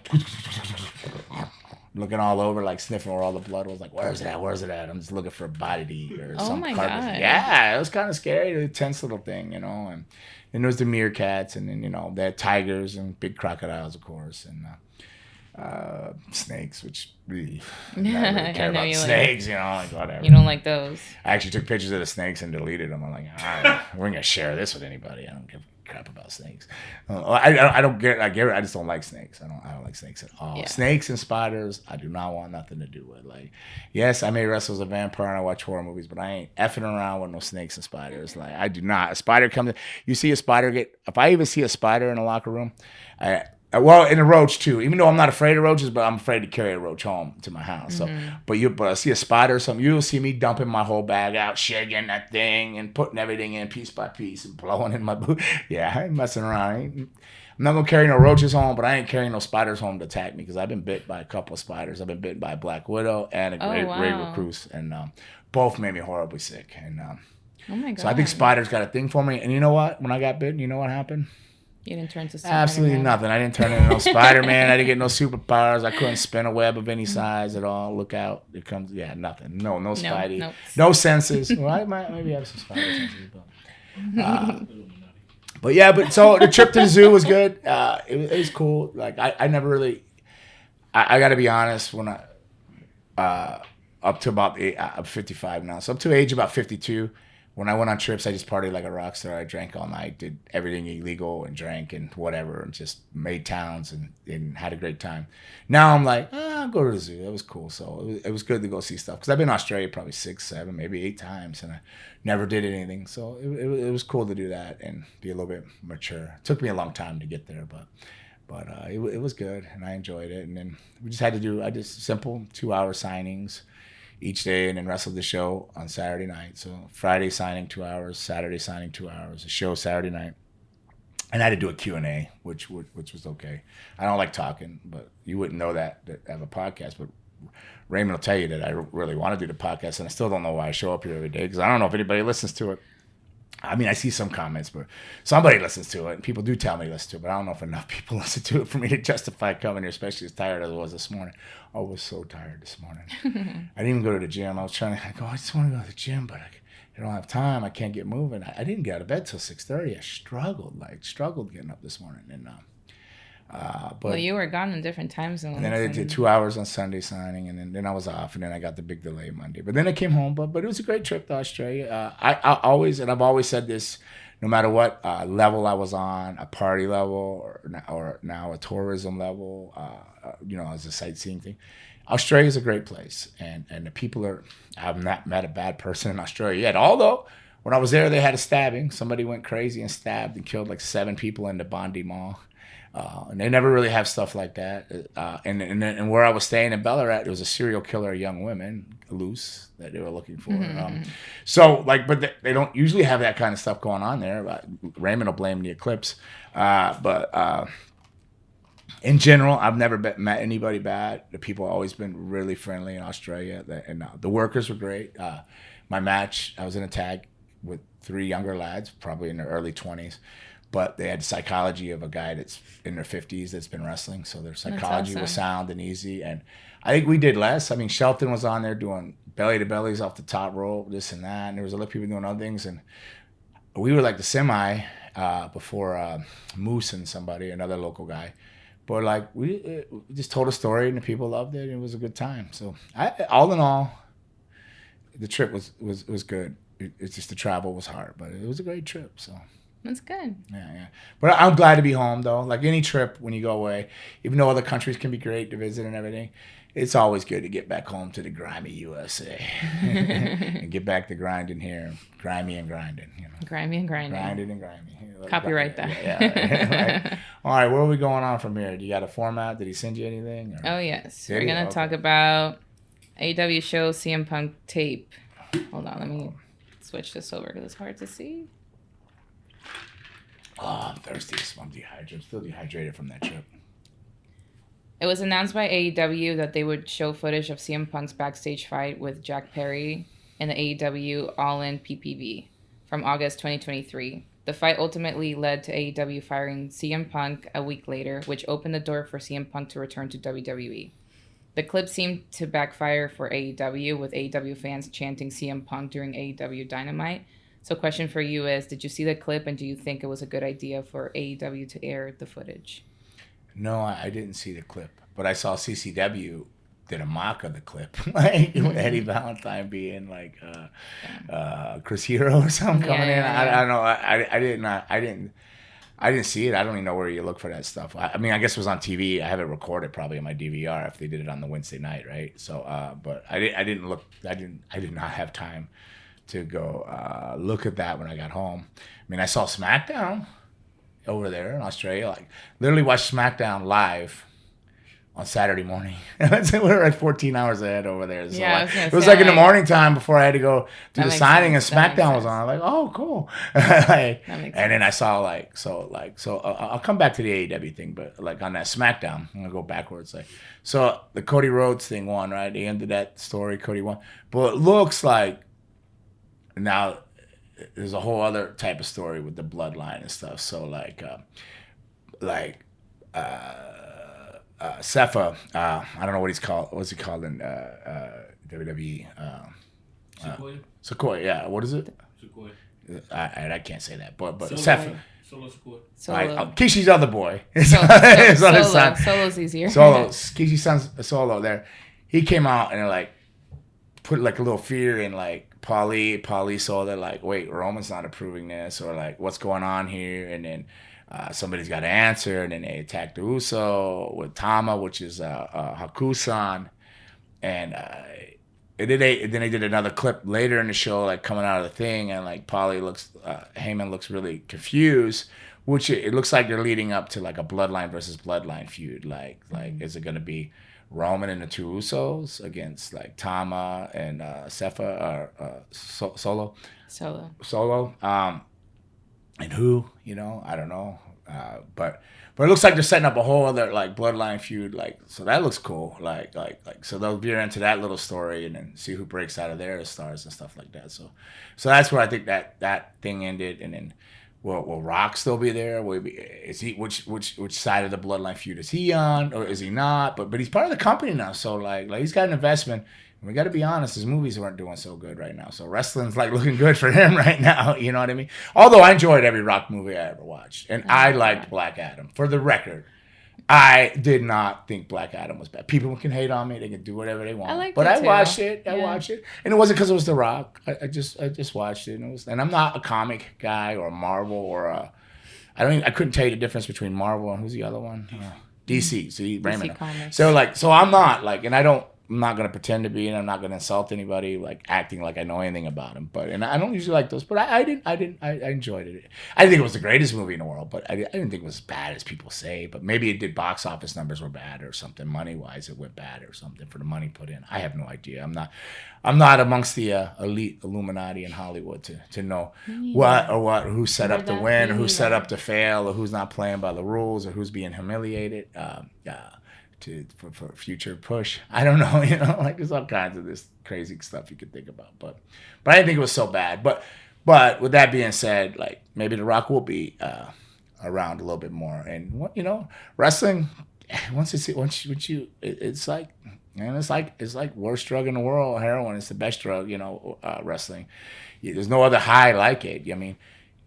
looking all over, like sniffing where all the blood was. Like, where's it at? Where's it at? I'm just looking for a body to eat or some carcass. God. Yeah, it was kind of scary. A tense little thing, And then there was the meerkats, and then they had tigers and big crocodiles, of course, and snakes, which really don't really care about snakes, like whatever. You don't like those. I actually took pictures of the snakes and deleted them. I'm like, all right, we're gonna share this with anybody. I don't give a crap about snakes. I don't get. I just don't like snakes. I don't like snakes at all. Yeah. Snakes and spiders, I do not want nothing to do with. Like, yes, I may wrestle as a vampire and I watch horror movies, but I ain't effing around with no snakes and spiders. Like, I do not. A spider comes in. You see a spider if I even see a spider in a locker room, well, and a roach too. Even though I'm not afraid of roaches, but I'm afraid to carry a roach home to my house. So, but I see a spider or something, you'll see me dumping my whole bag out, shaking that thing, and putting everything in piece by piece and blowing in my boot. Yeah, I ain't messing around. I'm not gonna carry no roaches home, but I ain't carrying no spiders home to attack me because I've been bit by a couple of spiders. I've been bitten by a black widow and a great recluse, and both made me horribly sick. And oh my God. so I think spiders got a thing for me. And you know what? When I got bitten, you know what happened? You didn't turn to Absolutely nothing. I didn't turn into no Spider-Man. I didn't get no superpowers. I couldn't spin a web of any size at all. Look out. It comes, nothing. No Spidey. No senses. Well, I might maybe have some Spidey senses. But so the trip to the zoo was good. It was cool. Like, I never really, I got to be honest, when up to about, I'm 55 now. So up to age about 52, when I went on trips, I just partied like a rock star. I drank all night, did everything illegal, and drank and whatever, and just made towns and had a great time. Now I'm like, I'll go to the zoo. That was cool. So it was good to go see stuff. Because I've been in Australia probably 6, 7, maybe 8 times, and I never did anything. So it was cool to do that and be a little bit mature. It took me a long time to get there, but it was good, and I enjoyed it. And then we just had to do simple 2-hour signings each day, and then wrestled the show on Saturday night. So Friday signing 2 hours, Saturday signing 2 hours, a show Saturday night. And I had to do a Q&A, which was okay. I don't like talking, but you wouldn't know that I have a podcast. But Raymond will tell you that I really want to do the podcast, and I still don't know why I show up here every day, because I don't know if anybody listens to it. I mean, I see some comments, but somebody listens to it, and people do tell me to listen to it, but I don't know if enough people listen to it for me to justify coming here, especially as tired as I was this morning. I was so tired this morning. I didn't even go to the gym. I just want to go to the gym, but I don't have time. I can't get moving. I didn't get out of bed till 6:30. I struggled getting up this morning. And well, you were gone in different time zones. And then I did 2 hours on Sunday signing, and then I was off, and then I got the big delay Monday. But then I came home, but it was a great trip to Australia. I've always said this, no matter what level I was on, a party level or now a tourism level, as a sightseeing thing, Australia is a great place, and the people I've not met a bad person in Australia yet. Although when I was there, they had a stabbing. Somebody went crazy and stabbed and killed like 7 people in the Bondi Mall. And they never really have stuff like that. And where I was staying in Ballarat, there was a serial killer of young women, loose, that they were looking for. But they don't usually have that kind of stuff going on there. Raymond will blame the eclipse. But in general, I've never met anybody bad. The people have always been really friendly in Australia. And the workers were great. My match, I was in a tag with 3 younger lads, probably in their early 20s. But they had the psychology of a guy that's in their 50s that's been wrestling. So their psychology was sound and easy. And I think we did less. I mean, Shelton was on there doing belly to bellies off the top rope, this and that. And there was other people doing other things. And we were like the semi. before Moose and somebody, another local guy. But like we just told a story and the people loved it. It was a good time. So all in all, the trip was good. It's just the travel was hard, but it was a great trip. So That's good. yeah. But I'm glad to be home though. Like any trip when you go away, even though other countries can be great to visit and everything, it's always good to get back home to the grimy USA and get back to grinding here, grimy and grinding. You know, Grimy and grinding. grinding and grimy. Copyright that. Yeah. Right. All right, where are we going on from here? Do you got a format? Did he send you anything? Or? Oh yes, Did we're he? gonna talk about AEW show CM Punk tape. Hold on, let me switch this over because it's hard to see. Oh, I'm thirsty. I'm dehydrated. I'm still dehydrated from that trip. It was announced by AEW that they would show footage of CM Punk's backstage fight with Jack Perry in the AEW All-In PPV from August 2023. The fight ultimately led to AEW firing CM Punk a week later, which opened the door for CM Punk to return to WWE. The clip seemed to backfire for AEW, with AEW fans chanting CM Punk during AEW Dynamite. So question for you is, did you see the clip and do you think it was a good idea for AEW to air the footage? No, I didn't see the clip, but I saw CCW did a mock of the clip, like Eddie Valentine being like Chris Hero or something coming in. I don't know. I didn't see it. I don't even know where you look for that stuff. I mean, I guess it was on TV. I have it recorded probably on my DVR if they did it on the Wednesday night, right? So, but I didn't look. I did not have time to go look at that when I got home. I mean, I saw SmackDown over there in Australia. Like, literally watched SmackDown live on Saturday morning. We were like 14 hours ahead over there. So Yeah, like, it was like in the morning time before I had to go do the signing, and SmackDown was on. I'm like, oh, cool. Like, and then I saw I'll come back to the AEW thing, but like on that SmackDown, I'm gonna go backwards. Like, so the Cody Rhodes thing won, right? The end of that story, Cody won. But it looks like now there's a whole other type of story with the bloodline and stuff. So Sepha, I don't know what he's called. What's he called in WWE? Sequoia. Yeah. What is it? Sequoia. I can't say that, but Solo. Sepha. Solo Sequoia. Solo. Kishi's other boy. Solo. Solo's easier. Solo. Kishi's son's Solo. There, he came out and like put like a little fear in like Paulie saw that like, wait, Roman's not approving this, or like what's going on here, and then. Somebody's got to answer, and then they attacked the Uso with Tama, which is Hakusan, and then they did another clip later in the show, like coming out of the thing, and like Heyman looks really confused, which it looks like they're leading up to like a bloodline versus bloodline feud. Like is it gonna be Roman and the two Usos against like Tama and Sepha or Solo? And who, I don't know. But it looks like they're setting up a whole other like bloodline feud, like, so that looks cool. Like so they'll veer into that little story and then see who breaks out of there as stars and stuff like that. So that's where I think that thing ended. And then will Rock still be there? Is he which side of the bloodline feud is he on, or is he not? But he's part of the company now, so like he's got an investment. We got to be honest, his movies weren't doing so good right now. So wrestling's like looking good for him right now. You know what I mean? Although I enjoyed every Rock movie I ever watched. And I liked Black Adam. For the record, I did not think Black Adam was bad. People can hate on me. They can do whatever they want. I watched it. I watched it. And it wasn't because it was The Rock. I just watched it. And I'm not a comic guy or a Marvel or I couldn't tell you the difference between Marvel and who's the other one? DC. See, Raymond. Comics. So I'm not like, and I'm not going to pretend to be, and I'm not going to insult anybody, like acting like I know anything about him. And I don't usually like those, but I enjoyed it. I didn't think it was the greatest movie in the world, but I didn't think it was as bad as people say. But maybe it did box office numbers were bad or something. Money-wise, it went bad or something for the money put in. I have no idea. I'm not amongst the elite Illuminati in Hollywood to know who set up to win, or who's set up to fail, or who's not playing by the rules, or who's being humiliated. For future push. I don't know, like there's all kinds of this crazy stuff you could think about. But I didn't think it was so bad. But with that being said, like maybe The Rock will be around a little bit more. And wrestling, it's like, man, it's like worst drug in the world. Heroin is the best drug, wrestling. There's no other high like it. I mean,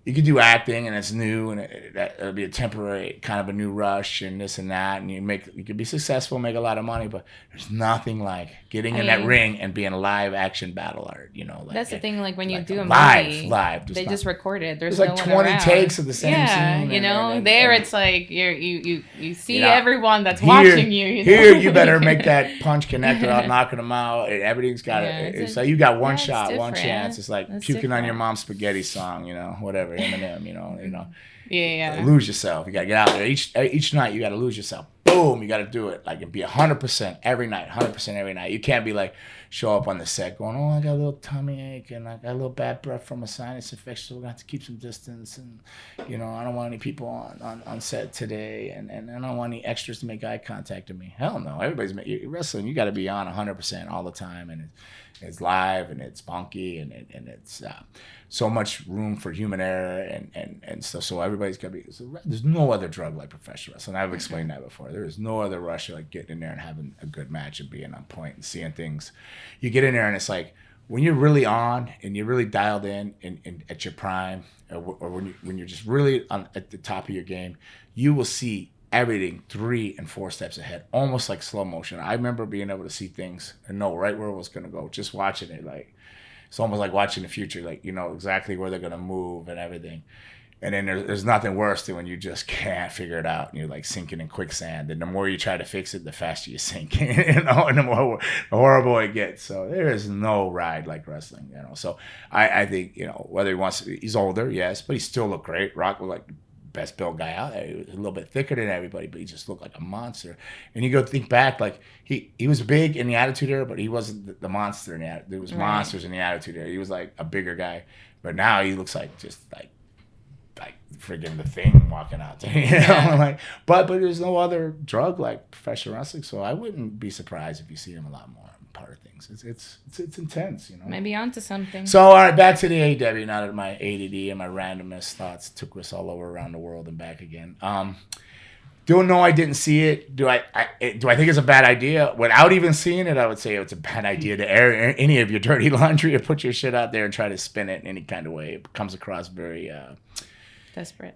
you could do acting and it's new and it'll be a temporary kind of a new rush and this and that, and you could be successful, make a lot of money, but there's nothing like getting in that ring and being a live action battle art, you know. Like, that's the thing, like when you do a movie, they just record it. There's like no 20 takes of the same scene. You know, it's like you see everyone that's watching you. Here, you better make that punch connect or I'm knocking them out. Everything's got it. So you got one shot, one chance. It's like puking on your mom's spaghetti song, you know, whatever. Eminem, you know. Yeah. Lose yourself. You gotta get out there. Each night you gotta lose yourself. Boom, you gotta do it. Like, and be 100% every night. 100% every night. You can't be like show up on the set going, oh, I got a little tummy ache and I got a little bad breath from a sinus infection, so we're gonna have to keep some distance, and you know, I don't want any people on set today, and I don't want any extras to make eye contact with me. Hell no. Everybody's wrestling. You gotta be on 100% all the time, and it's live and it's funky and it's so much room for human error and stuff. So everybody's got to be. So there's no other drug like professional wrestling. I've explained that before. There is no other rush like getting in there and having a good match and being on point and seeing things. You get in there and it's like when you're really on and you're really dialed in at your prime, or when you're just really at the top of your game, you will see everything 3 and 4 steps ahead, almost like slow motion. I remember being able to see things and know right where it was going to go, just watching it. Like, it's almost like watching the future, like, you know exactly where they're going to move and everything. And then there's nothing worse than when you just can't figure it out and you're like sinking in quicksand. And the more you try to fix it, the faster you sink, you know, and the more horrible it gets. So there is no ride like wrestling, you know. So I think, you know, whether he's older, yes, but he still looked great. Rock looked like best built guy out there. He was a little bit thicker than everybody, but he just looked like a monster. And you go think back, like he was big in the Attitude Era, but he wasn't the monster in the Attitude. There was monsters in the Attitude Era. He was like a bigger guy, but now he looks like just like friggin' the Thing walking out there, you know. Like, but there's no other drug like professional wrestling, so I wouldn't be surprised if you see him a lot more part of things. It's intense, you know. Maybe onto something. So all right, back to the AEW. Now that my ADD and my randomness thoughts took us all over around the world and back again. Don't know. I didn't see it. Do I think it's a bad idea? Without even seeing it, I would say it's a bad idea to air any of your dirty laundry or put your shit out there and try to spin it in any kind of way. It comes across very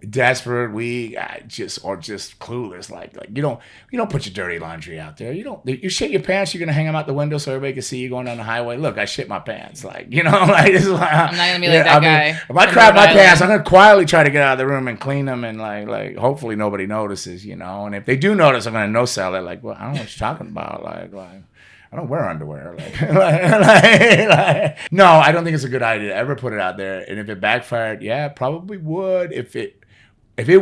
desperate, weak, just clueless. Like you don't put your dirty laundry out there. You shit your pants. You're gonna hang them out the window so everybody can see you going down the highway. Look, I shit my pants. Like, you know, like this is like, I'm not gonna be like that guy. If I crap my pants, I'm gonna quietly try to get out of the room and clean them, and like hopefully nobody notices, you know. And if they do notice, I'm gonna no sell it. Like, well, I don't know what you're talking about. Like. I don't wear underwear. No, I don't think it's a good idea to ever put it out there. And if it backfired, yeah, probably would. If it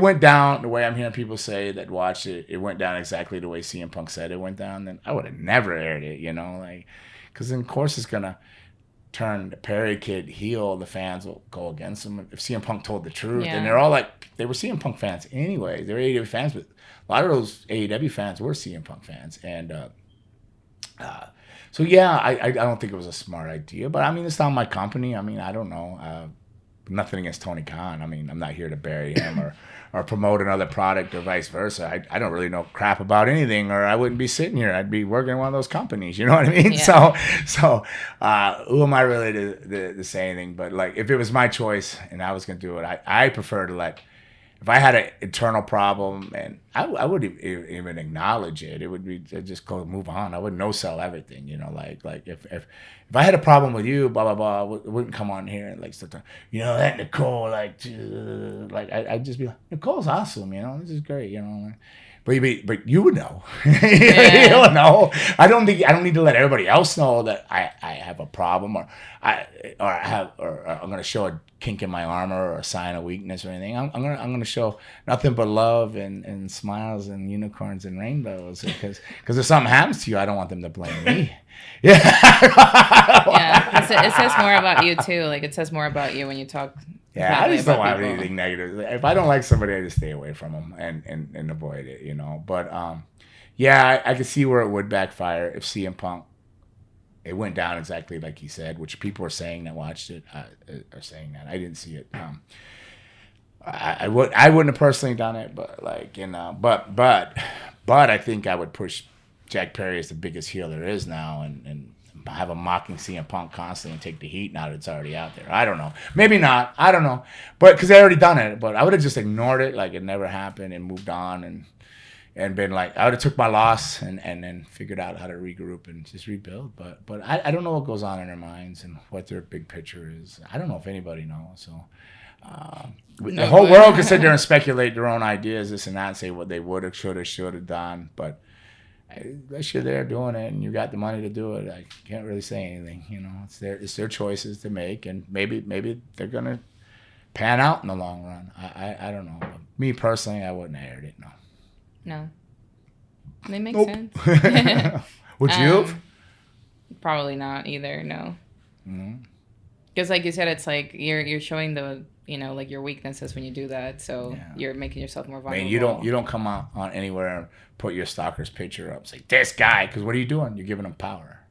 went down the way I'm hearing people say that watched it, it went down exactly the way CM Punk said it went down, then I would have never aired it, you know, like, because then of course it's gonna turn the Perry kid heel. The fans will go against him if CM Punk told the truth, and they're all like, they were CM Punk fans anyway. They were AEW fans, but a lot of those AEW fans were CM Punk fans, and. So yeah, I don't think it was a smart idea, but I mean, it's not my company. I mean, I don't know. Nothing against Tony Khan. I mean, I'm not here to bury him or promote another product or vice versa. I don't really know crap about anything, or I wouldn't be sitting here. I'd be working in one of those companies. You know what I mean? Yeah. So who am I really to say anything? But like, if it was my choice and I was gonna do it, I prefer to let. If I had an internal problem, and I wouldn't even acknowledge it, it would be just go move on. I would no sell everything, you know. Like if I had a problem with you, blah blah blah, I wouldn't come on here and like start to, you know, that Nicole, like I'd just be like, Nicole's awesome, you know, this is great, you know. But you would know. You would know. I don't need to let everybody else know that I have a problem or I'm gonna show a kink in my armor or a sign of weakness or anything. I'm gonna show nothing but love and smiles and unicorns and rainbows, because if something happens to you, I don't want them to blame me. It says more about you too. Like, it says more about you when you talk. Yeah, I just don't want anything negative. If I don't like somebody, I just stay away from them and avoid it, you know. But I could see where it would backfire if CM Punk, it went down exactly like he said, which people are saying that watched it are saying that. I didn't see it. I wouldn't have personally done it, but like, you know, but I think I would push Jack Perry as the biggest heel there is now, and have a mocking CM Punk constantly and take the heat now that it's already out there. I don't know. Maybe not. I don't know. But because they already done it. But I would have just ignored it like it never happened and moved on and been like, I would have took my loss and then figured out how to regroup and just rebuild. But I don't know what goes on in their minds and what their big picture is. I don't know if anybody knows. So the whole world can sit there and speculate their own ideas, this and that, and say what they would have, should have done. But unless you're there doing it and you got the money to do it, I can't really say anything. You know, it's their choices to make, and maybe they're gonna pan out in the long run. I don't know. But me personally, I wouldn't have aired it. No. They make sense. Would you? Probably not either. No. Mm-hmm. Because like you said, it's like you're showing the like your weaknesses when you do that. So you're making yourself more vulnerable. I mean, you don't come out on anywhere and put your stalker's picture up. Say this guy, because what are you doing? You're giving him power.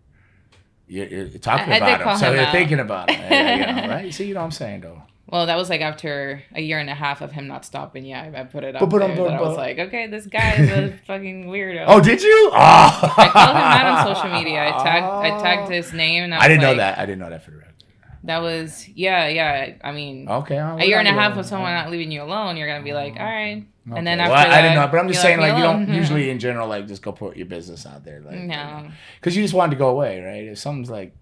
You're talking about him, so you're thinking about him. Right? You see, you know what I'm saying, though. Well, that was like after a year and a half of him not stopping. Yeah, I put it up there. I was like, okay, this guy is a fucking weirdo. Oh, did you? Oh. I called him out on social media. I tagged his name. And I didn't know that. I didn't know that for the record. That was, yeah. I mean, okay, a year and a half of someone not leaving you alone, you're going to be like, all right. Okay. And then after that, I didn't know, but I'm just saying, like, you don't alone. usually in general, like, just go put your business out there. Like, no. Because you just want it to go away, right? If something's like,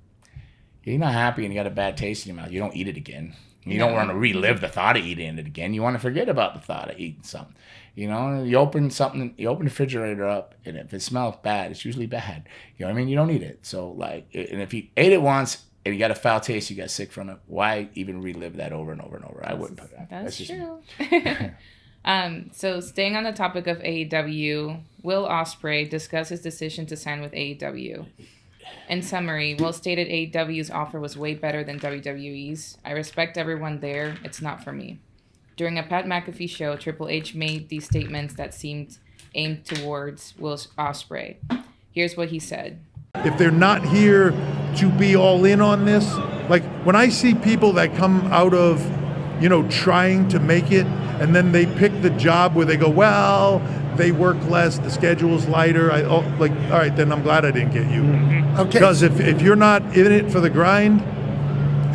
you're not happy and you got a bad taste in your mouth, you don't eat it again. You don't want to relive the thought of eating it again. You want to forget about the thought of eating something. You know, you open the refrigerator up, and if it smells bad, it's usually bad. You know what I mean? You don't eat it. So, like, and if you ate it once and you got a foul taste, you got sick from it, why even relive that over and over and over? I wouldn't put that. That's true. So, staying on the topic of AEW, Will Ospreay discussed his decision to sign with AEW. In summary, Will stated AEW's offer was way better than WWE's. I respect everyone there. It's not for me. During a Pat McAfee show, Triple H made these statements that seemed aimed towards Will Ospreay. Here's what he said. If they're not here to be all in on this, like when I see people that come out of, trying to make it, and then they pick the job where they go, well, they work less, the schedule's lighter. All right, then I'm glad I didn't get you. Mm-hmm. Okay. Because if you're not in it for the grind,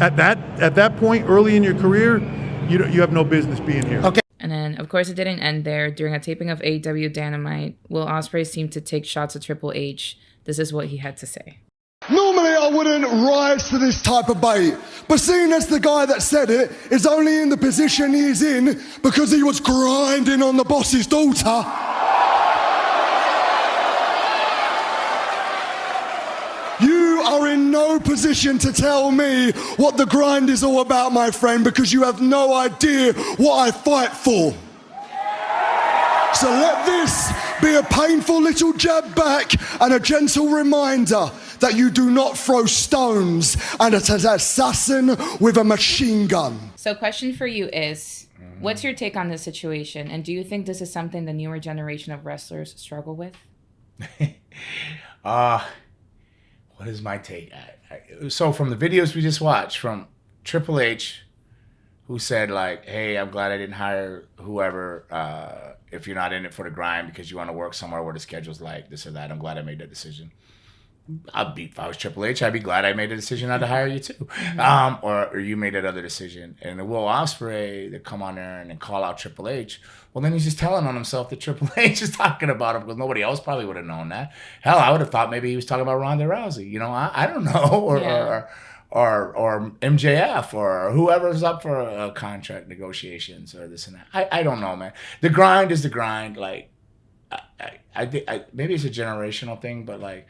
at that point early in your career, you have no business being here. Okay. And then, of course, it didn't end there. During a taping of AEW Dynamite, Will Ospreay seemed to take shots at Triple H. This is what he had to say. Normally I wouldn't rise to this type of bait, but seeing as the guy that said it is only in the position he is in because he was grinding on the boss's daughter, you are in no position to tell me what the grind is all about, my friend, because you have no idea what I fight for. So let this be a painful little jab back and a gentle reminder that you do not throw stones at an assassin with a machine gun. So question for you is, what's your take on this situation? And do you think this is something the newer generation of wrestlers struggle with? What is my take? So from the videos we just watched from Triple H, who said like, hey, I'm glad I didn't hire whoever if you're not in it for the grind because you want to work somewhere where the schedule's like this or that. I'm glad I made that decision. If I was Triple H, I'd be glad I made a decision not to hire you too. Or you made that other decision. And the Will Ospreay, they come on there and then call out Triple H. Well, then he's just telling on himself that Triple H is talking about him because nobody else probably would have known that. Hell, I would have thought maybe he was talking about Ronda Rousey. I don't know. Or MJF or whoever's up for a contract negotiations or this and that. I don't know, man. The grind is the grind. Like, I maybe it's a generational thing, but like,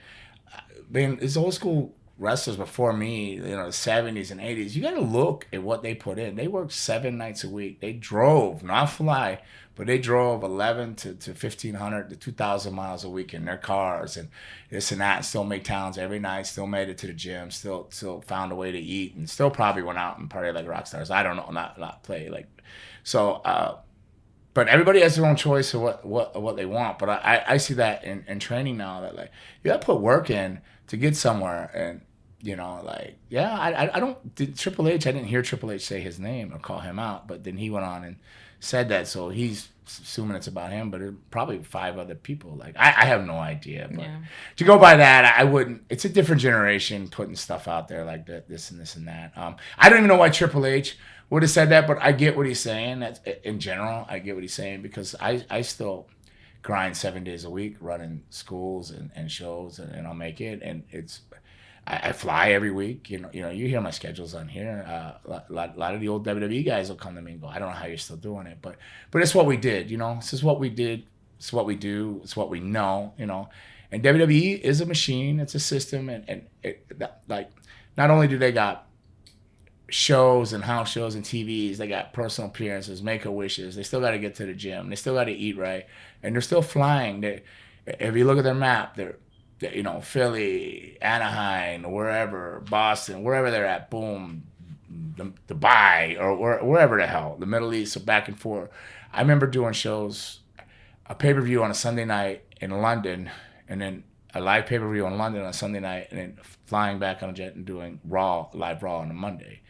man, it's old school wrestlers before me, the 70s and 80s. You got to look at what they put in. They worked 7 nights a week. They drove, not fly, but they drove 11 to 1,500 to 2,000 miles a week in their cars and this and that, and still made towns every night, still made it to the gym, still found a way to eat, and still probably went out and partied like rock stars. I don't know, not play like so. But everybody has their own choice of what they want. But I see that in training now that like you got to put work in to get somewhere, and You know, like, yeah, I don't, Triple H, I didn't hear Triple H say his name or call him out, but then he went on and said that, so he's assuming it's about him, but probably 5 other people. Like, I have no idea, but to go by that, I wouldn't. It's a different generation putting stuff out there like that, this and this and that. I don't even know why Triple H would have said that, but I get what he's saying. That's, in general, I get what he's saying, because I still grind 7 days a week running schools and shows, and I'll make it, and it's, I fly every week. You know, you hear my schedules on here. A lot of the old WWE guys will come to me and go, I don't know how you're still doing it, but it's what we did. You know, this is what we did. It's what we do. It's what we know. You know, and WWE is a machine. It's a system, and like, not only do they got shows and house shows and TVs, they got personal appearances, Make-A-Wishes. They still got to get to the gym. They still got to eat right, and they're still flying. If you look at their map, they're, you know, Philly, Anaheim, wherever, Boston, wherever they're at, boom, Dubai, or wherever the hell, the Middle East, so back and forth. I remember doing shows, a pay-per-view on a Sunday night in London, and then a live pay-per-view in London on a Sunday night, and then flying back on a jet and doing live Raw on a Monday.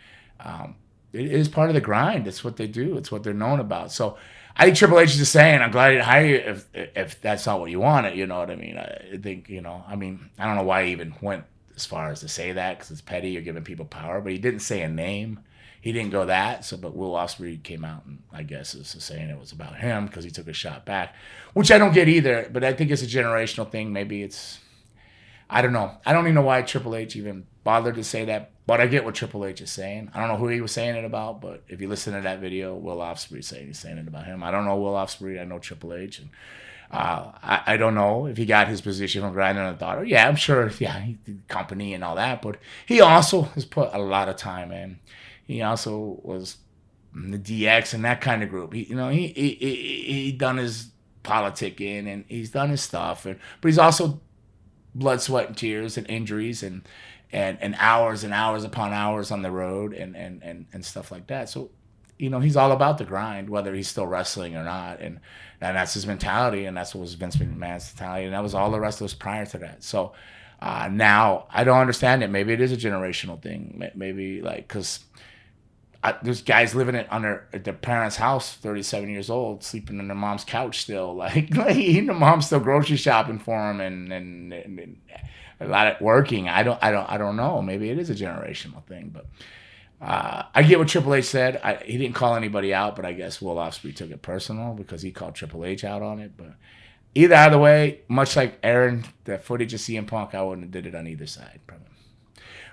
It is part of the grind. It's what they do. It's what they're known about. So I think Triple H is just saying, I'm glad I didn't hire you if that's not what you wanted. You know what I mean? I think, you know, I mean, I don't know why he even went as far as to say that, because it's petty. You're giving people power. But he didn't say a name. He didn't go that. So, but Will Ospreay came out and I guess is saying it was about him because he took a shot back, which I don't get either. But I think it's a generational thing. Maybe it's, I don't know. I don't even know why Triple H even bothered to say that. But I get what Triple H is saying. I don't know who he was saying it about, but if you listen to that video, Will Ospreay saying he's saying it about him. I don't know Will Ospreay. I know Triple H, and I don't know if he got his position from grinding on the daughter. Yeah, I'm sure. Yeah, he did company and all that, but he also has put a lot of time in. He also was in the DX and that kind of group. He done his politicking and he's done his stuff, but he's also blood, sweat, and tears and injuries and hours and hours upon hours on the road and stuff like that. So, you know, he's all about the grind, whether he's still wrestling or not. And that's his mentality, and that's what was Vince McMahon's mentality, and that was all the wrestlers prior to that. So now I don't understand it. Maybe it is a generational thing. Maybe like, because there's guys living at their parents' house, 37 years old, sleeping on their mom's couch still, like their mom's still grocery shopping for them and a lot of working. I don't know. Maybe it is a generational thing, but I get what Triple H said. He didn't call anybody out, but I guess Will Ospreay took it personal because he called Triple H out on it. But either way, much like Aaron, the footage of CM Punk, I wouldn't have did it on either side, probably.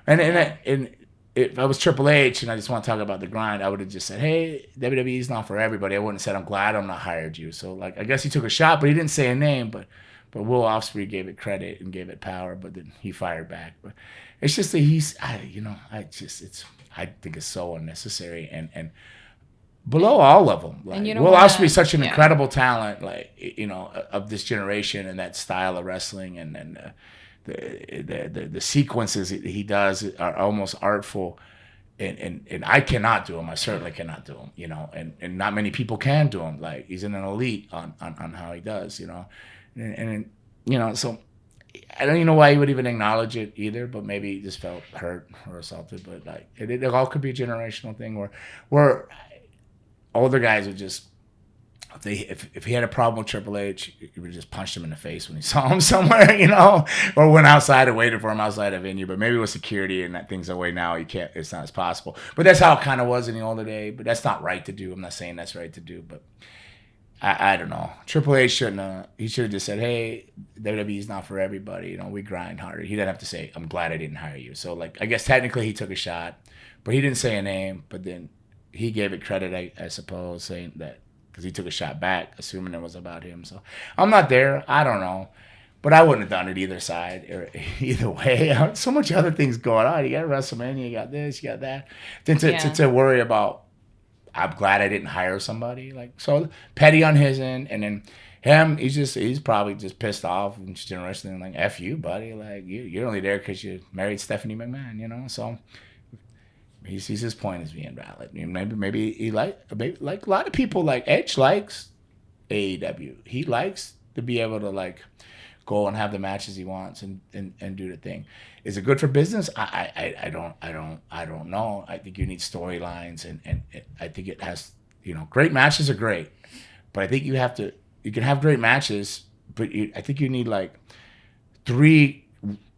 And if I was Triple H and I just want to talk about the grind, I would have just said, hey, WWE's not for everybody. I wouldn't have said, I'm glad I'm not hired you. So, like, I guess he took a shot, but he didn't say a name. But Will Ospreay gave it credit and gave it power, but then he fired back. But it's just that I think it's so unnecessary and below all of them. Like, Will Ospreay is such an incredible talent, like, you know, of this generation and that style of wrestling and the sequences he does are almost artful, and I cannot do them. I certainly cannot do them, you know, and not many people can do them. Like, he's an elite on how he does, you know, and you know, so I don't even know why he would even acknowledge it either, but maybe he just felt hurt or assaulted. But like, it all could be a generational thing where older guys would just, if he had a problem with Triple H, he would just punch him in the face when he saw him somewhere, you know, or went outside and waited for him outside a venue. But maybe with security and that thing's away now, it's not as possible. But that's how it kind of was in the older day. But that's not right to do. I'm not saying that's right to do, but I don't know. Triple H shouldn't have. He should have just said, hey, WWE's not for everybody. You know, we grind harder. He didn't have to say, I'm glad I didn't hire you. So, like, I guess technically he took a shot, but he didn't say a name. But then he gave it credit, I suppose, saying that, because he took a shot back, assuming it was about him. So I'm not there. I don't know. But I wouldn't have done it either side or either way. So much other things going on. You got Wrestlemania, you got this, you got that. Then to worry about, I'm glad I didn't hire somebody. Like, so petty on his end. And then him, he's probably just pissed off and just wrestling, like, F you, buddy. Like, you're only there because you married Stephanie McMahon, you know? So he sees his point as being valid. Maybe he like a lot of people, like Edge likes AEW. He likes to be able to, like, go and have the matches he wants and do the thing. Is it good for business? I don't know. I think you need storylines and I think it has, great matches are great, but I think you can have great matches, but I think you need like 3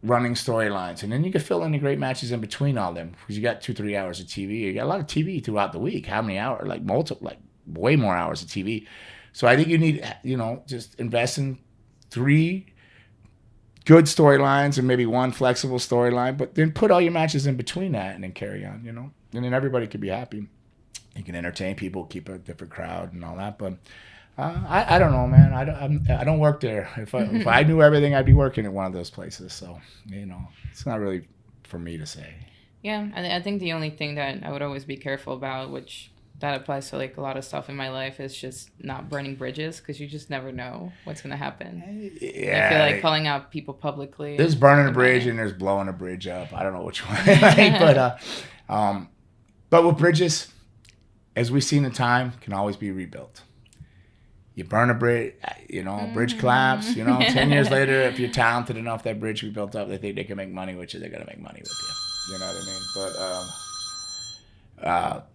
running storylines, and then you can fill in the great matches in between all them, because you got 2-3 hours of TV. You got a lot of TV throughout the week. How many hours? Like way more hours of TV. So I think you need, just invest in 3 good storylines and maybe 1 flexible storyline, but then put all your matches in between that and then carry on, and then everybody could be happy. You can entertain people, keep a different crowd and all that, but I don't know, man. I don't work there. If I knew everything, I'd be working at one of those places. So, it's not really for me to say. Yeah, I think the only thing that I would always be careful about, which that applies to like a lot of stuff in my life, is just not burning bridges, because you just never know what's going to happen. Yeah, I feel like calling out people publicly. There's burning a bridge and there's blowing a bridge up. I don't know which one. But with bridges, as we've seen in time, can always be rebuilt. You burn a bridge, bridge collapse, 10 years later, if you're talented enough, that bridge will be built up, they think they can make money with you, they're going to make money with you. You know what I mean? But,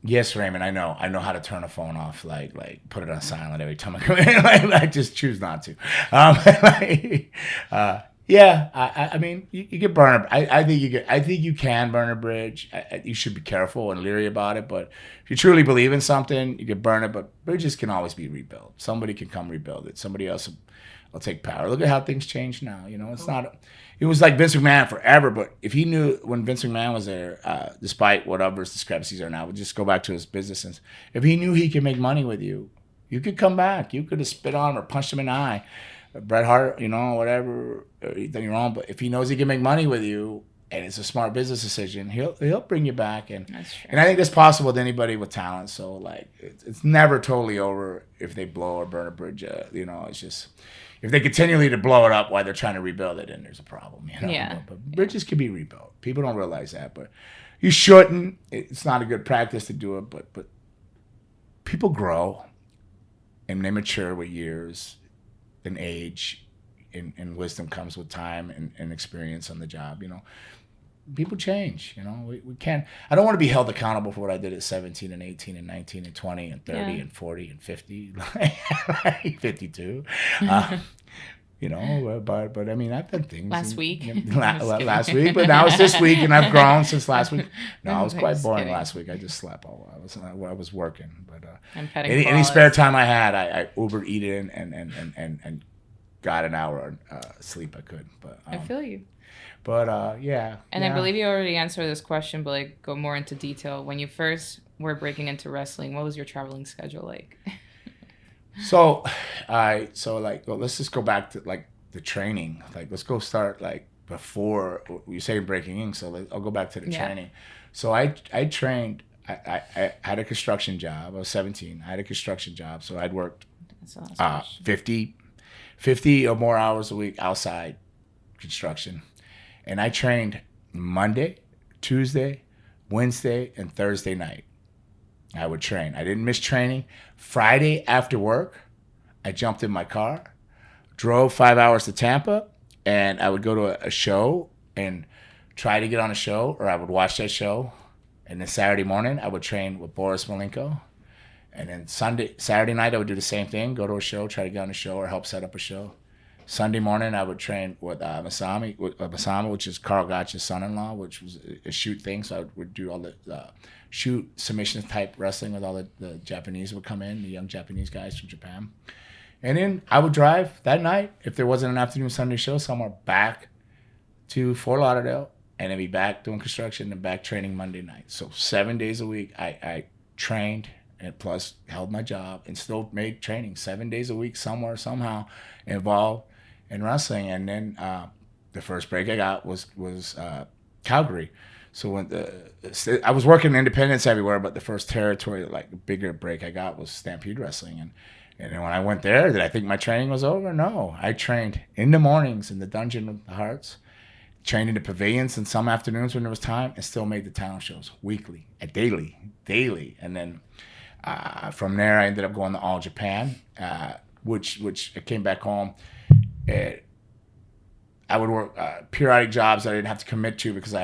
yes, Raymond, I know how to turn a phone off, like put it on silent every time I come in, I just choose not to. I mean, you can burn I think you can burn a bridge. You should be careful and leery about it, but if you truly believe in something, you can burn it, but bridges can always be rebuilt. Somebody can come rebuild it. Somebody else will take power. Look at how things change now. It was like Vince McMahon forever, but if he knew when Vince McMahon was there, despite whatever his discrepancies are now, we'll just go back to his business sense. If he knew he could make money with you, you could come back. You could have spit on him or punched him in the eye. Bret Hart, whatever, anything wrong. But if he knows he can make money with you, and it's a smart business decision, he'll bring you back. And That's true. And I think that's possible with anybody with talent. So like, it's never totally over if they blow or burn a bridge. It's just if they continually to blow it up while they're trying to rebuild it, then there's a problem. Yeah. But bridges can be rebuilt. People don't realize that, but you shouldn't. It's not a good practice to do it. But people grow, and they mature with years. And age and wisdom comes with time and experience on the job. People change. We can't. I don't want to be held accountable for what I did at 17 and 18 and 19 and 20 and 30 and 40 and 50, 52. But I mean, I've done things Last week. Last week, but now it's this week, and I've grown since last week. No, I was quite Just boring kidding. last week. I just slept all while I was working. But I'm petting any claws. spare time I had, I Uber eat in and got an hour sleep I could. But I feel you. But yeah. And I believe you already answered this question, but like go more into detail. When you first were breaking into wrestling, what was your traveling schedule like? So let's just go back to like the training. Like let's go start like before you say breaking in. So I'll go back to the training. So I trained. I had a construction job. I was 17. I had a construction job, so I'd worked 50 or more hours a week outside construction, and I trained Monday, Tuesday, Wednesday, and Thursday night. I would train. I didn't miss training. Friday after work, I jumped in my car, drove 5 hours to Tampa, and I would go to a show and try to get on a show, or I would watch that show. And then Saturday morning, I would train with Boris Malenko. And then Saturday night, I would do the same thing, go to a show, try to get on a show or help set up a show. Sunday morning, I would train with Masami, which is Carl Gotch's son-in-law, which was a shoot thing. So I would do all the shoot submission type wrestling with all the Japanese would come in, the young Japanese guys from Japan. And then I would drive that night, if there wasn't an afternoon Sunday show, somewhere back to Fort Lauderdale, and then be back doing construction and back training Monday night. So 7 days a week, I trained and plus held my job and still made training 7 days a week somewhere, somehow involved in wrestling. And then the first break I got was Calgary. So when I was working independents everywhere, but the first territory, like bigger break I got was Stampede Wrestling. And then when I went there, did I think my training was over? No. I trained in the mornings in the Dungeon of the Hearts, trained in the pavilions and some afternoons when there was time, and still made the talent shows weekly, daily. And then from there, I ended up going to All Japan, which I came back home. I would work periodic jobs that I didn't have to commit to because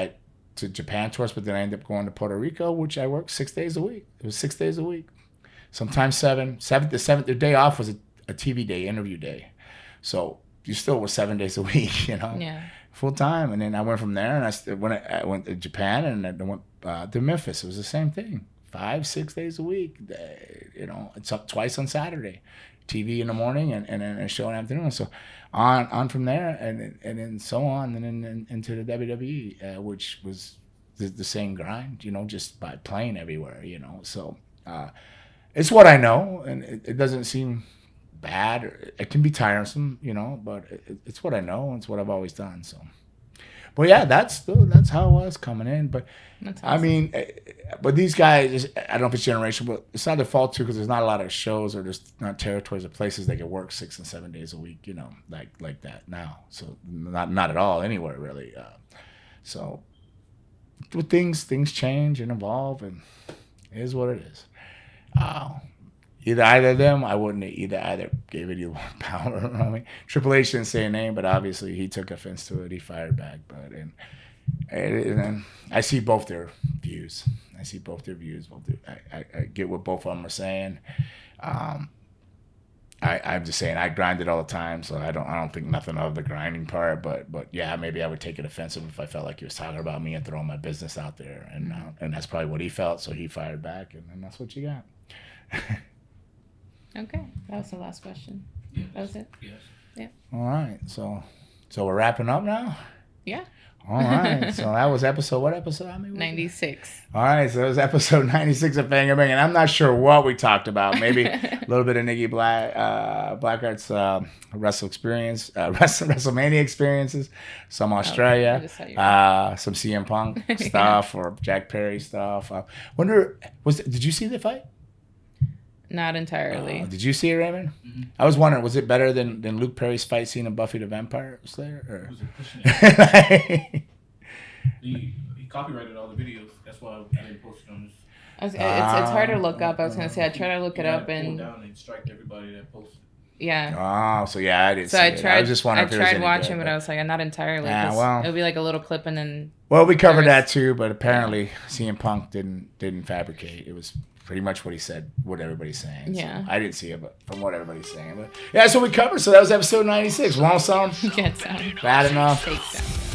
to Japan tours, but then I ended up going to Puerto Rico, which I worked 6 days a week. It was 6 days a week, sometimes seven. The day off was a TV day, interview day, so you still was 7 days a week, Yeah. full time. And then I went from there, and I went to Japan, and I went to Memphis. It was the same thing, 5-6 days a week. It's up twice on Saturday, TV in the morning, and then a show in the afternoon. So on from there, and then so on, and then into the WWE, which was the same grind, just by playing everywhere, So it's what I know, and it doesn't seem bad. It can be tiresome, but it's what I know, and it's what I've always done. So, but yeah, that's how it was coming in. But That's awesome. I mean, but these guys, I don't know if it's generation, but it's not their fault too, because there's not a lot of shows or there's not territories or places they can work 6 and 7 days a week, like that now. So not at all anywhere really. So with things change and evolve, and it is what it is. Either of them, I wouldn't have either gave it more power. I mean, Triple H didn't say a name, but obviously he took offense to it. He fired back, and I see both their views. I get what both of them are saying. I'm just saying I grind it all the time, so I don't think nothing of the grinding part. But yeah, maybe I would take it offensive if I felt like he was talking about me and throwing my business out there, and that's probably what he felt. So he fired back, and that's what you got. Okay, that was the last question. Yes. That was it. Yes. Yeah. All right, so we're wrapping up now. Yeah. All right, so that was what episode? I mean, 96. All right, so it was episode 96 of Bang Bang, and I'm not sure what we talked about. Maybe a little bit of Nikki Blackheart's WrestleMania experiences, some Australia, some CM Punk stuff, or Jack Perry stuff. Did you see the fight? Not entirely. Did you see it, Raymond? Mm-hmm. I was wondering, was it better than Luke Perry's fight scene in Buffy the Vampire Slayer? Or? Was it pushing it? He copyrighted all the videos. That's why I didn't post it on this. It's hard to look up. I was going to say, I tried to look it up, and down and strike everybody that posted. yeah. Oh, so yeah, I didn't see So it. I was just wondering if it was any watching, good, but I was like, not entirely. Yeah, 'cause well. It'll be like a little clip, and then. Well, we covered that too, but apparently CM Punk didn't fabricate. It was pretty much what he said, what everybody's saying. Yeah. So I didn't see it, but from what everybody's saying. But yeah, so we covered. So that was episode 96. Want some? Get some. Bad enough. Take some.